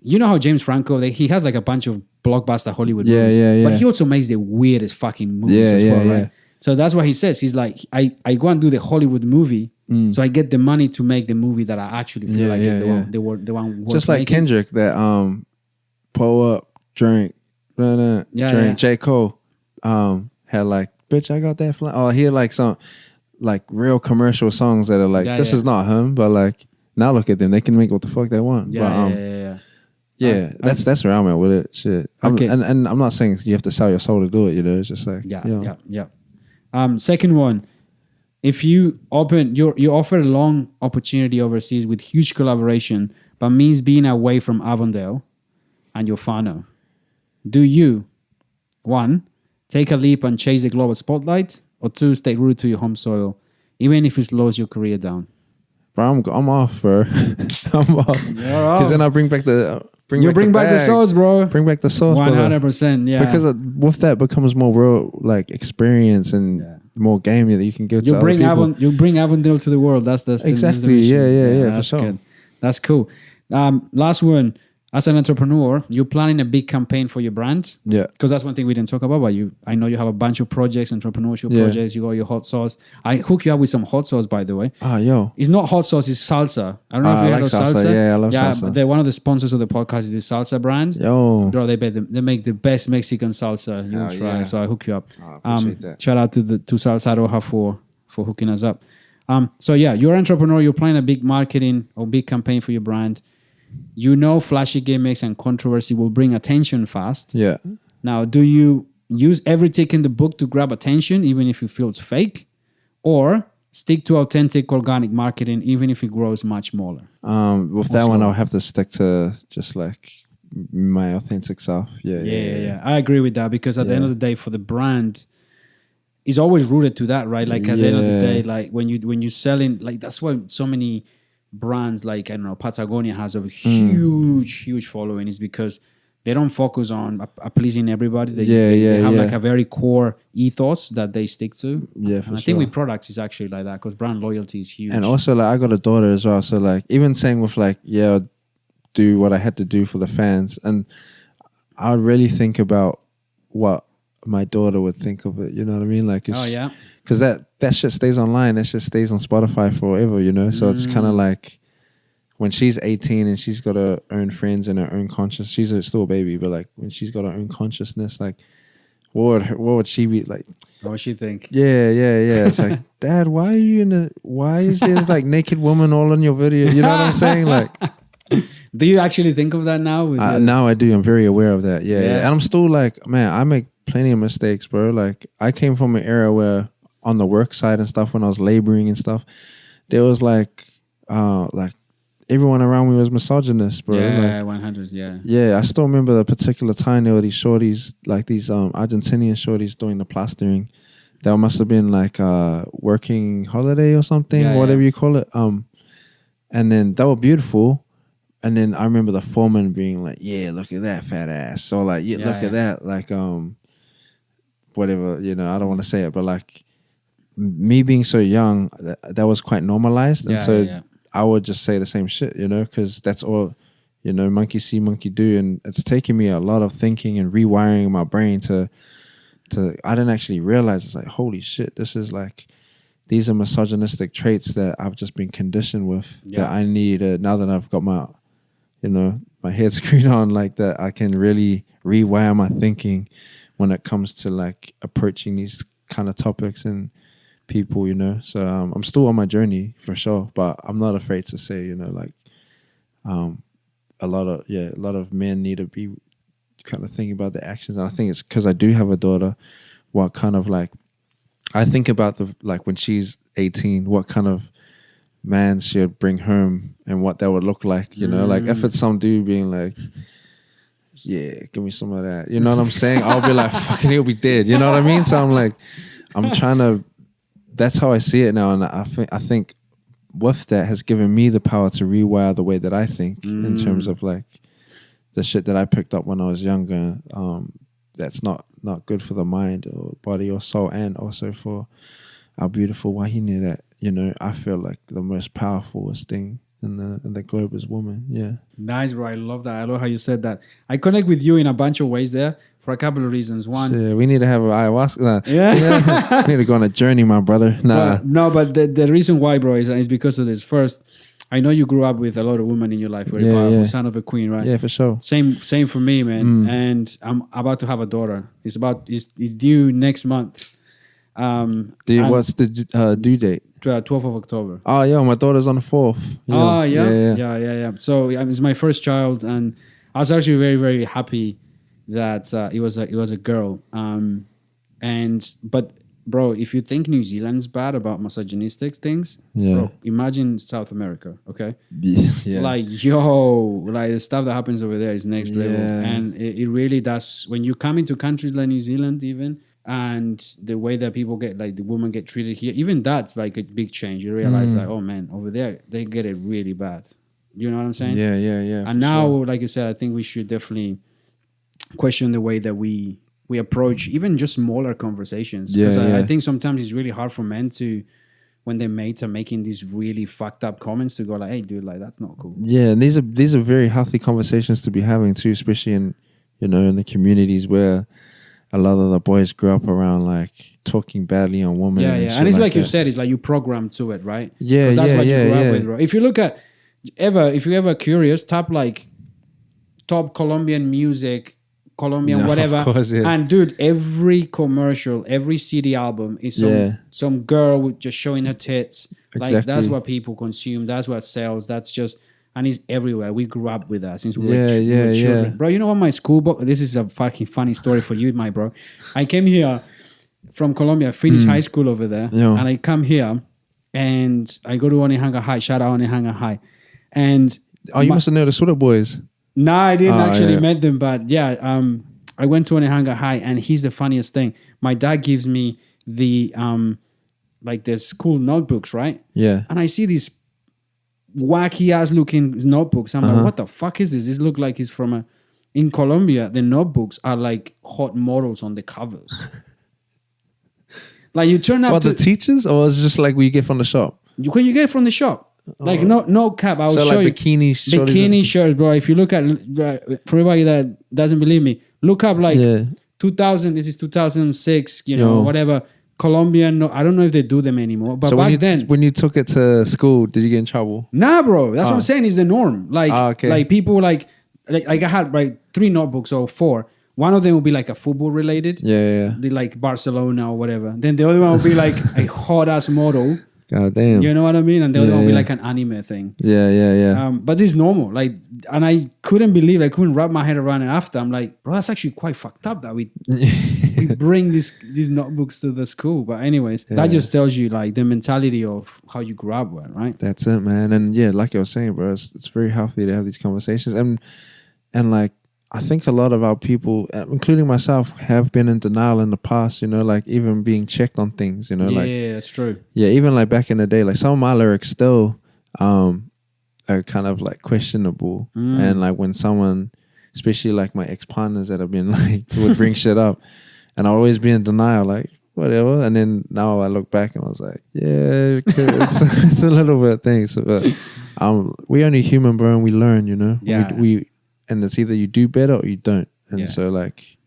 You know how James Franco, he has like a bunch of blockbuster Hollywood movies, but he also makes the weirdest fucking movies as well, right? So that's what he says. He's like, I go and do the Hollywood movie, so I get the money to make the movie that I actually feel like is the one worth just like making. Kendrick, that pull up, drink, drink. J. Cole had like, bitch, I got that fly. Oh, he had like some like real commercial songs that are like, this is not him, but like now look at them, they can make what the fuck they want. That's where I'm at with it. Shit. And I'm not saying you have to sell your soul to do it, you know. It's just like second one, if you offer a long opportunity overseas with huge collaboration, but means being away from Avondale and your whānau, do you, 1, take a leap and chase the global spotlight, or 2, stay rooted to your home soil, even if it slows your career down? Bro, I'm off, bro. I'm off. Because then I bring back the bring back the sauce, bro. Bring back the sauce, 100%. Yeah. Because with that becomes more real, like experience and more game that you can give to other people. You bring Avondale to the world. That's exactly. Yeah, for sure. Good. That's cool. Last one. as an entrepreneur, you're planning a big campaign for your brand. Yeah. Because that's one thing we didn't talk about. But I know you have a bunch of projects, entrepreneurship projects. You got your hot sauce. I hook you up with some hot sauce, by the way. Yo. It's not hot sauce, it's salsa. I don't know if you I heard like of salsa. Yeah, I love salsa. They're one of the sponsors of the podcast is the salsa brand. Yo. Bro, they make the best Mexican salsa. You'll try. Yeah. So I hook you up. I appreciate that. Shout out to Salsa Roja for hooking us up. So yeah, you're an entrepreneur. You're planning a big marketing or big campaign for your brand. You know, flashy gimmicks and controversy will bring attention fast. Yeah. Now, do you use every tick in the book to grab attention, even if it feels fake, or stick to authentic, organic marketing, even if it grows much smaller? With that one, I'll have to stick to just like my authentic self. Yeah. I agree with that because at the end of the day, for the brand, it's always rooted to that, right? Like at the end of the day, like when you're selling, like that's why so many brands like, I don't know, Patagonia has a huge following, is because they don't focus on pleasing everybody. They have like a very core ethos that they stick to. Yeah, and I think with products is actually like that because brand loyalty is huge. And also, like, I got a daughter as well. So, like, even saying with like, do what I had to do for the fans, and I would really think about what my daughter would think of it. You know what I mean? Like, because that shit stays online. That shit stays on Spotify forever. You know, so it's kind of like, when she's 18 and she's got her own friends and her own conscious, she's still a baby, but like when she's got her own consciousness, like what would she be like? What would she think? Yeah. It's like, Dad, why is there like naked woman all in your video? You know what I'm saying? Like, do you actually think of that now? Now I do. I'm very aware of that. Yeah. And I'm still like, man, I make plenty of mistakes, bro. Like I came from an era where on the work side and stuff, when I was laboring and stuff, there was like everyone around me was misogynist, bro. Yeah, like, 100, yeah. Yeah, I still remember the particular time there were these shorties, like these Argentinian shorties doing the plastering. That must have been like a working holiday or something, whatever you call it. And then they were beautiful. And then I remember the foreman being like, yeah, look at that fat ass. So like, look at that. Like, whatever, you know, I don't want to say it, but like me being so young, that was quite normalized. And I would just say the same shit, you know, because that's all, you know, monkey see, monkey do. And it's taken me a lot of thinking and rewiring my brain to I didn't actually realize, it's like, holy shit, this is like, these are misogynistic traits that I've just been conditioned with that I need, now that I've got my, you know, my head screwed on like that, I can really rewire my thinking when it comes to like approaching these kind of topics and people, you know. So I'm still on my journey for sure, but I'm not afraid to say, you know, like a lot of men need to be kind of thinking about their actions. And I think it's because I do have a daughter, what kind of like, I think about like when she's 18, what kind of man she'd bring home and what that would look like, you know. Like if it's some dude being like, yeah, give me some of that, you know what I'm saying, I'll be like, fucking, he'll be dead, you know what I mean. So I'm like, I'm trying to, that's how I see it now. And I think with that has given me the power to rewire the way that I think in terms of like the shit that I picked up when I was younger. That's not good for the mind or body or soul, and also for our beautiful wahine that, you know, I feel like the most powerful thing in the globe is woman. Yeah. Nice, bro. I love that. I love how you said that. I connect with you in a bunch of ways there for a couple of reasons. One, yeah, we need to have an ayahuasca. Yeah. We need to go on a journey, my brother. Nah. But the reason why, bro, is because of this. First, I know you grew up with a lot of women in your life. Very powerful, son of a queen, right? Yeah, for sure. Same for me, man. And I'm about to have a daughter. It's due next month. What's the due date? 12th of October. Oh, yeah, my daughter's on the 4th. Yeah. Oh, yeah. So it's my first child, and I was actually very, very happy that it was a girl. But bro, if you think New Zealand's bad about misogynistic things, bro, imagine South America, okay? Yeah. Like, like the stuff that happens over there is next level. And it really does. When you come into countries like New Zealand even, and the way that people get, like the women get treated here, even that's like a big change. You realize like, oh man, over there, they get it really bad. You know what I'm saying? Yeah. And now, like you said, I think we should definitely question the way that we approach even just smaller conversations. Because I think sometimes it's really hard for men to, when their mates are making these really fucked up comments to go like, hey dude, like that's not cool. Yeah, and these are very healthy conversations to be having too, especially in, you know, in the communities where a lot of the boys grew up around like talking badly on women. Yeah, and yeah. shit And it's like that. you said, it's like you programmed to it, right? Yeah, 'Cause that's yeah, what yeah, you grew yeah. up with, bro. If you look at if you're ever curious, tap like top Colombian music, Colombian Yeah, of whatever. course, yeah. And dude, every commercial, every CD album is some girl with just showing her tits. Like that's Exactly. what people consume. That's what sells. That's just, and it's everywhere. We grew up with that since we Yeah, were yeah, children. yeah. Bro, you know what my school book, this is a fucking funny story for you, my bro. I came here from Colombia, finished high school over there. Yeah. And I come here and I go to Onehanga High. Shout out Onehanga High. And Oh, you must have known the Sweater Boys. no, I didn't actually yeah. met them, but yeah, I went to Onehanga High, and here's the funniest thing. My dad gives me the like the school notebooks, right? Yeah. And I see these wacky ass looking notebooks. I'm like, what the fuck is this? This look like it's from in Colombia. The notebooks are like hot models on the covers. Like you turn up What, to the teachers, or is it just like what you get from the shop? what you get from the shop. Like no cap. I'll So show like you. bikini shorties Bikini shirts, bro. If you look at for everybody that doesn't believe me, look up like Yeah. 2000. This is 2006. You know, Yo. whatever. Colombian. No, I don't know if they do them anymore. But So back then, when you took it to school, did you get in trouble? nah, bro. That's what I'm saying. Is the norm. Like, okay. like people like I had like 3 notebooks or 4. One of them will be like a football related. Yeah. The like Barcelona or whatever. Then the other one will be like a hot ass model. God damn. You know what I mean? And the other Yeah, one will be yeah. like an anime thing. Yeah. But it's normal. Like, and I couldn't believe, I couldn't wrap my head around it after. I'm like, bro, that's actually quite fucked up that we bring these notebooks to the school. But anyways, that just tells you like the mentality of how you grew up with, right? That's it, man. And yeah, like I was saying, bro, it's very healthy to have these conversations. And like, I think a lot of our people, including myself, have been in denial in the past, you know, like even being checked on things, you know, like, Yeah, that's true. yeah, even like back in the day, like some of my lyrics still are kind of like questionable. And like when someone, especially like my ex-partners that have been like, would bring shit up, and I'll always be in denial, like, whatever. And then now I look back and I was like, yeah, it's a little bit of things. But we're only human, bro, and we learn, you know? Yeah. We and it's either you do better or you don't. And Yeah. so like,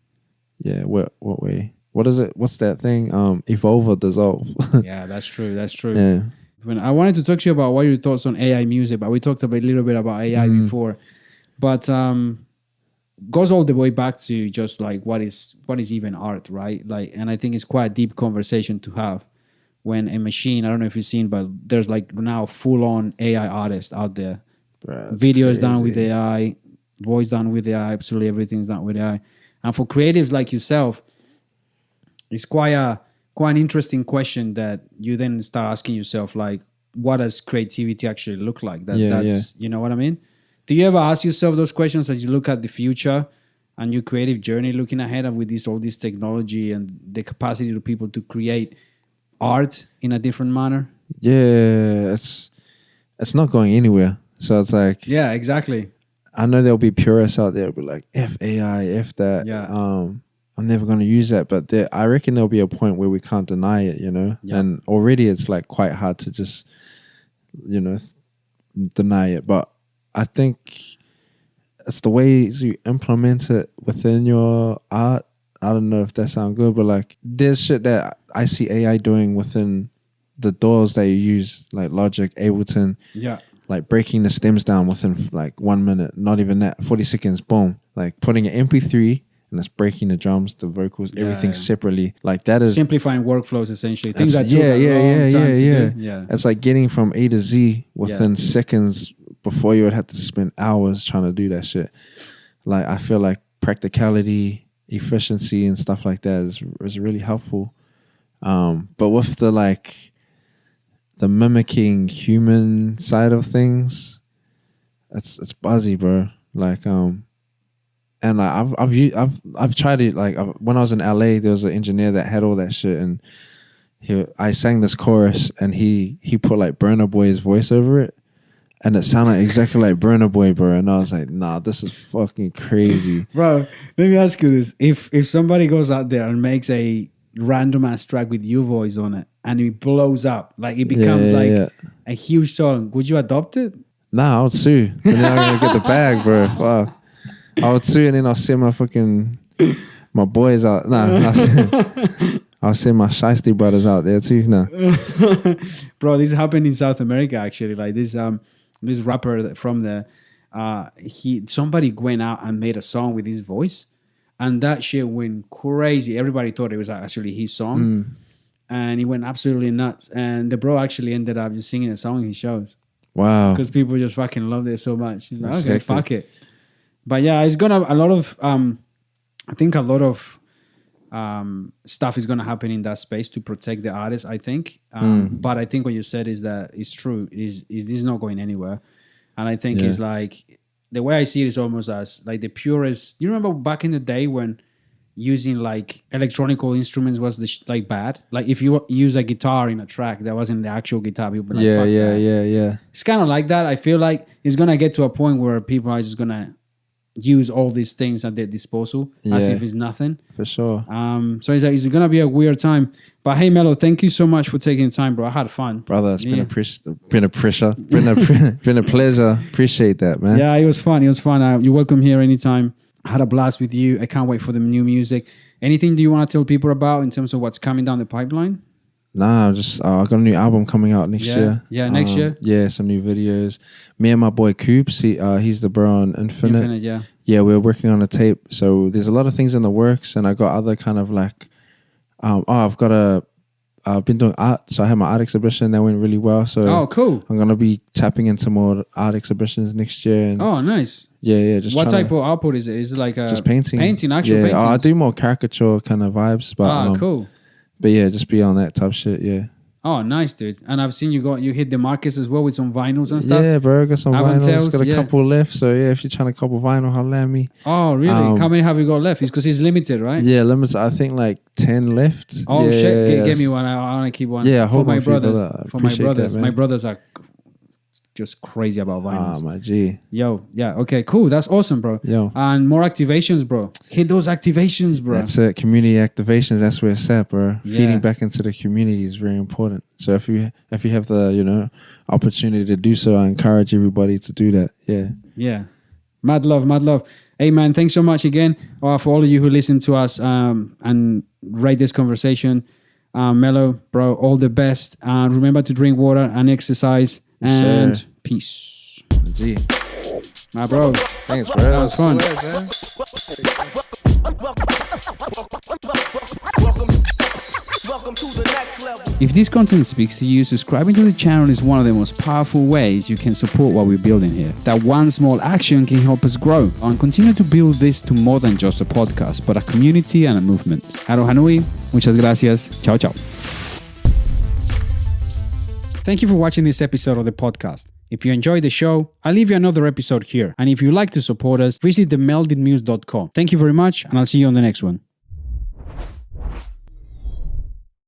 yeah, what way? What is it? What's that thing? Evolve or dissolve? Yeah, that's true. That's true. Yeah. When I wanted to talk to you about what your thoughts on AI music, but we talked a little bit about AI before. But goes all the way back to just like what is even art, right? Like, and I think it's quite a deep conversation to have when a machine, I don't know if you've seen, but there's like now full on AI artists out there. Bro, Videos done with AI, voice done with AI, absolutely everything's done with AI. And for creatives like yourself, it's quite an interesting question that you then start asking yourself, like, what does creativity actually look like? You know what I mean? Do you ever ask yourself those questions as you look at the future and your creative journey looking ahead and with all this technology and the capacity of people to create art in a different manner? Yeah, it's not going anywhere. So it's like, Yeah, exactly. I know there'll be purists out there who'll be like, F AI, F that. Yeah. I'm never going to use that. But I reckon there'll be a point where we can't deny it, you know? Yeah. And already it's like quite hard to just, you know, deny it. But I think it's the ways you implement it within your art. I don't know if that sounds good, but like there's shit that I see AI doing within the DAWs that you use, like Logic, Ableton. Yeah. Like breaking the stems down within like 1 minute, not even that, 40 seconds, boom. Like putting an MP3 and it's breaking the drums, the vocals, everything separately. Like that is simplifying workflows essentially. Things that that's- took a long time to do. yeah. It's like getting from A to Z within seconds before you would have to spend hours trying to do that shit. Like I feel like practicality, efficiency and stuff like that is really helpful. But with the mimicking human side of things, it's buzzy, bro. Like and like I've tried it. Like when I was in LA, there was an engineer that had all that shit, and I sang this chorus, and he put like Burna Boy's voice over it, and it sounded exactly like Burna Boy, bro. And I was like, nah, this is fucking crazy, Bro, let me ask you this: if somebody goes out there and makes a random ass track with your voice on it, and it blows up. Like it becomes a huge song. Would you adopt it? Nah, I would sue. And then I'm gonna get the bag, bro. Fuck. I would sue, and then I'll send my boys out. I'll send my shiesty brothers out there too. Nah. Bro, this happened in South America actually. Like this rapper from there, somebody went out and made a song with his voice, and that shit went crazy. Everybody thought it was actually his song, and he went absolutely nuts. And the bro actually ended up just singing a song in his shows. Wow. Because people just fucking loved it so much. He's like, okay, fuck it. But yeah, it's gonna a lot of I think a lot of stuff is gonna happen in that space to protect the artist, I think. But I think what you said is that it's true. Is this is not going anywhere? And I think it's like the way I see it is almost as like the purest. You remember back in the day when using like electronical instruments was like bad? Like if you use a guitar in a track that wasn't the actual guitar, people be like, yeah. It's kind of like that. I feel like it's gonna get to a point where people are just gonna use all these things at their disposal as if it's nothing. For sure. So it's gonna be a weird time. But hey, Melo, thank you so much for taking the time, bro. I had fun, brother. It's been a pleasure. Appreciate that, man. Yeah, it was fun. You're welcome here anytime. I had a blast with you. I can't wait for the new music. Anything do you want to tell people about in terms of what's coming down the pipeline? Nah, just I got a new album coming out next year. Yeah, next year. Yeah, some new videos. Me and my boy Coops, he's the bro on Infinite. Yeah. Yeah, we're working on a tape. So there's a lot of things in the works, and I got other kind of like, I've been doing art, so I had my art exhibition that went really well. So cool. I'm gonna be tapping into more art exhibitions next year. And nice. Yeah. Just what type of output is it? Is it like just painting? Actual paintings? I do more caricature kind of vibes, but cool. But yeah, just be on that type shit. Yeah. Oh, nice, dude. And I've seen you hit the markets as well with some vinyls and stuff. Yeah, bro. Got some Avondales, vinyls. Got a couple left. So yeah, if you're trying to couple vinyl, holla at me. Oh, really? How many have you got left? It's because it's limited, right? Yeah, limited. I think like 10 left. Oh, yeah, shit. Get me one. I want to keep one. Yeah, for my brothers. For my brothers. That, my brothers are just crazy about vinyls. Ah, my G. Yo, yeah. Okay, cool. That's awesome, bro. Yo. And more activations, bro. Hit those activations, bro. That's it. Community activations. That's where it's at, bro. Yeah. Feeding back into the community is very important. So if you have the opportunity to do so, I encourage everybody to do that. Yeah. Yeah. Mad love. Hey man, thanks so much again for all of you who listen to us and rate this conversation. Melo, bro, all the best. Remember to drink water and exercise. And peace. G. My bro. Thanks, bro. That was fun. If this content speaks to you, subscribing to the channel is one of the most powerful ways you can support what we're building here. That one small action can help us grow and continue to build this to more than just a podcast, but a community and a movement. Aloha nui. Muchas gracias. Chao, chao. Thank you for watching this episode of the podcast. If you enjoyed the show, I'll leave you another episode here. And if you'd like to support us, visit themeleldingmuse.com. Thank you very much, and I'll see you on the next one.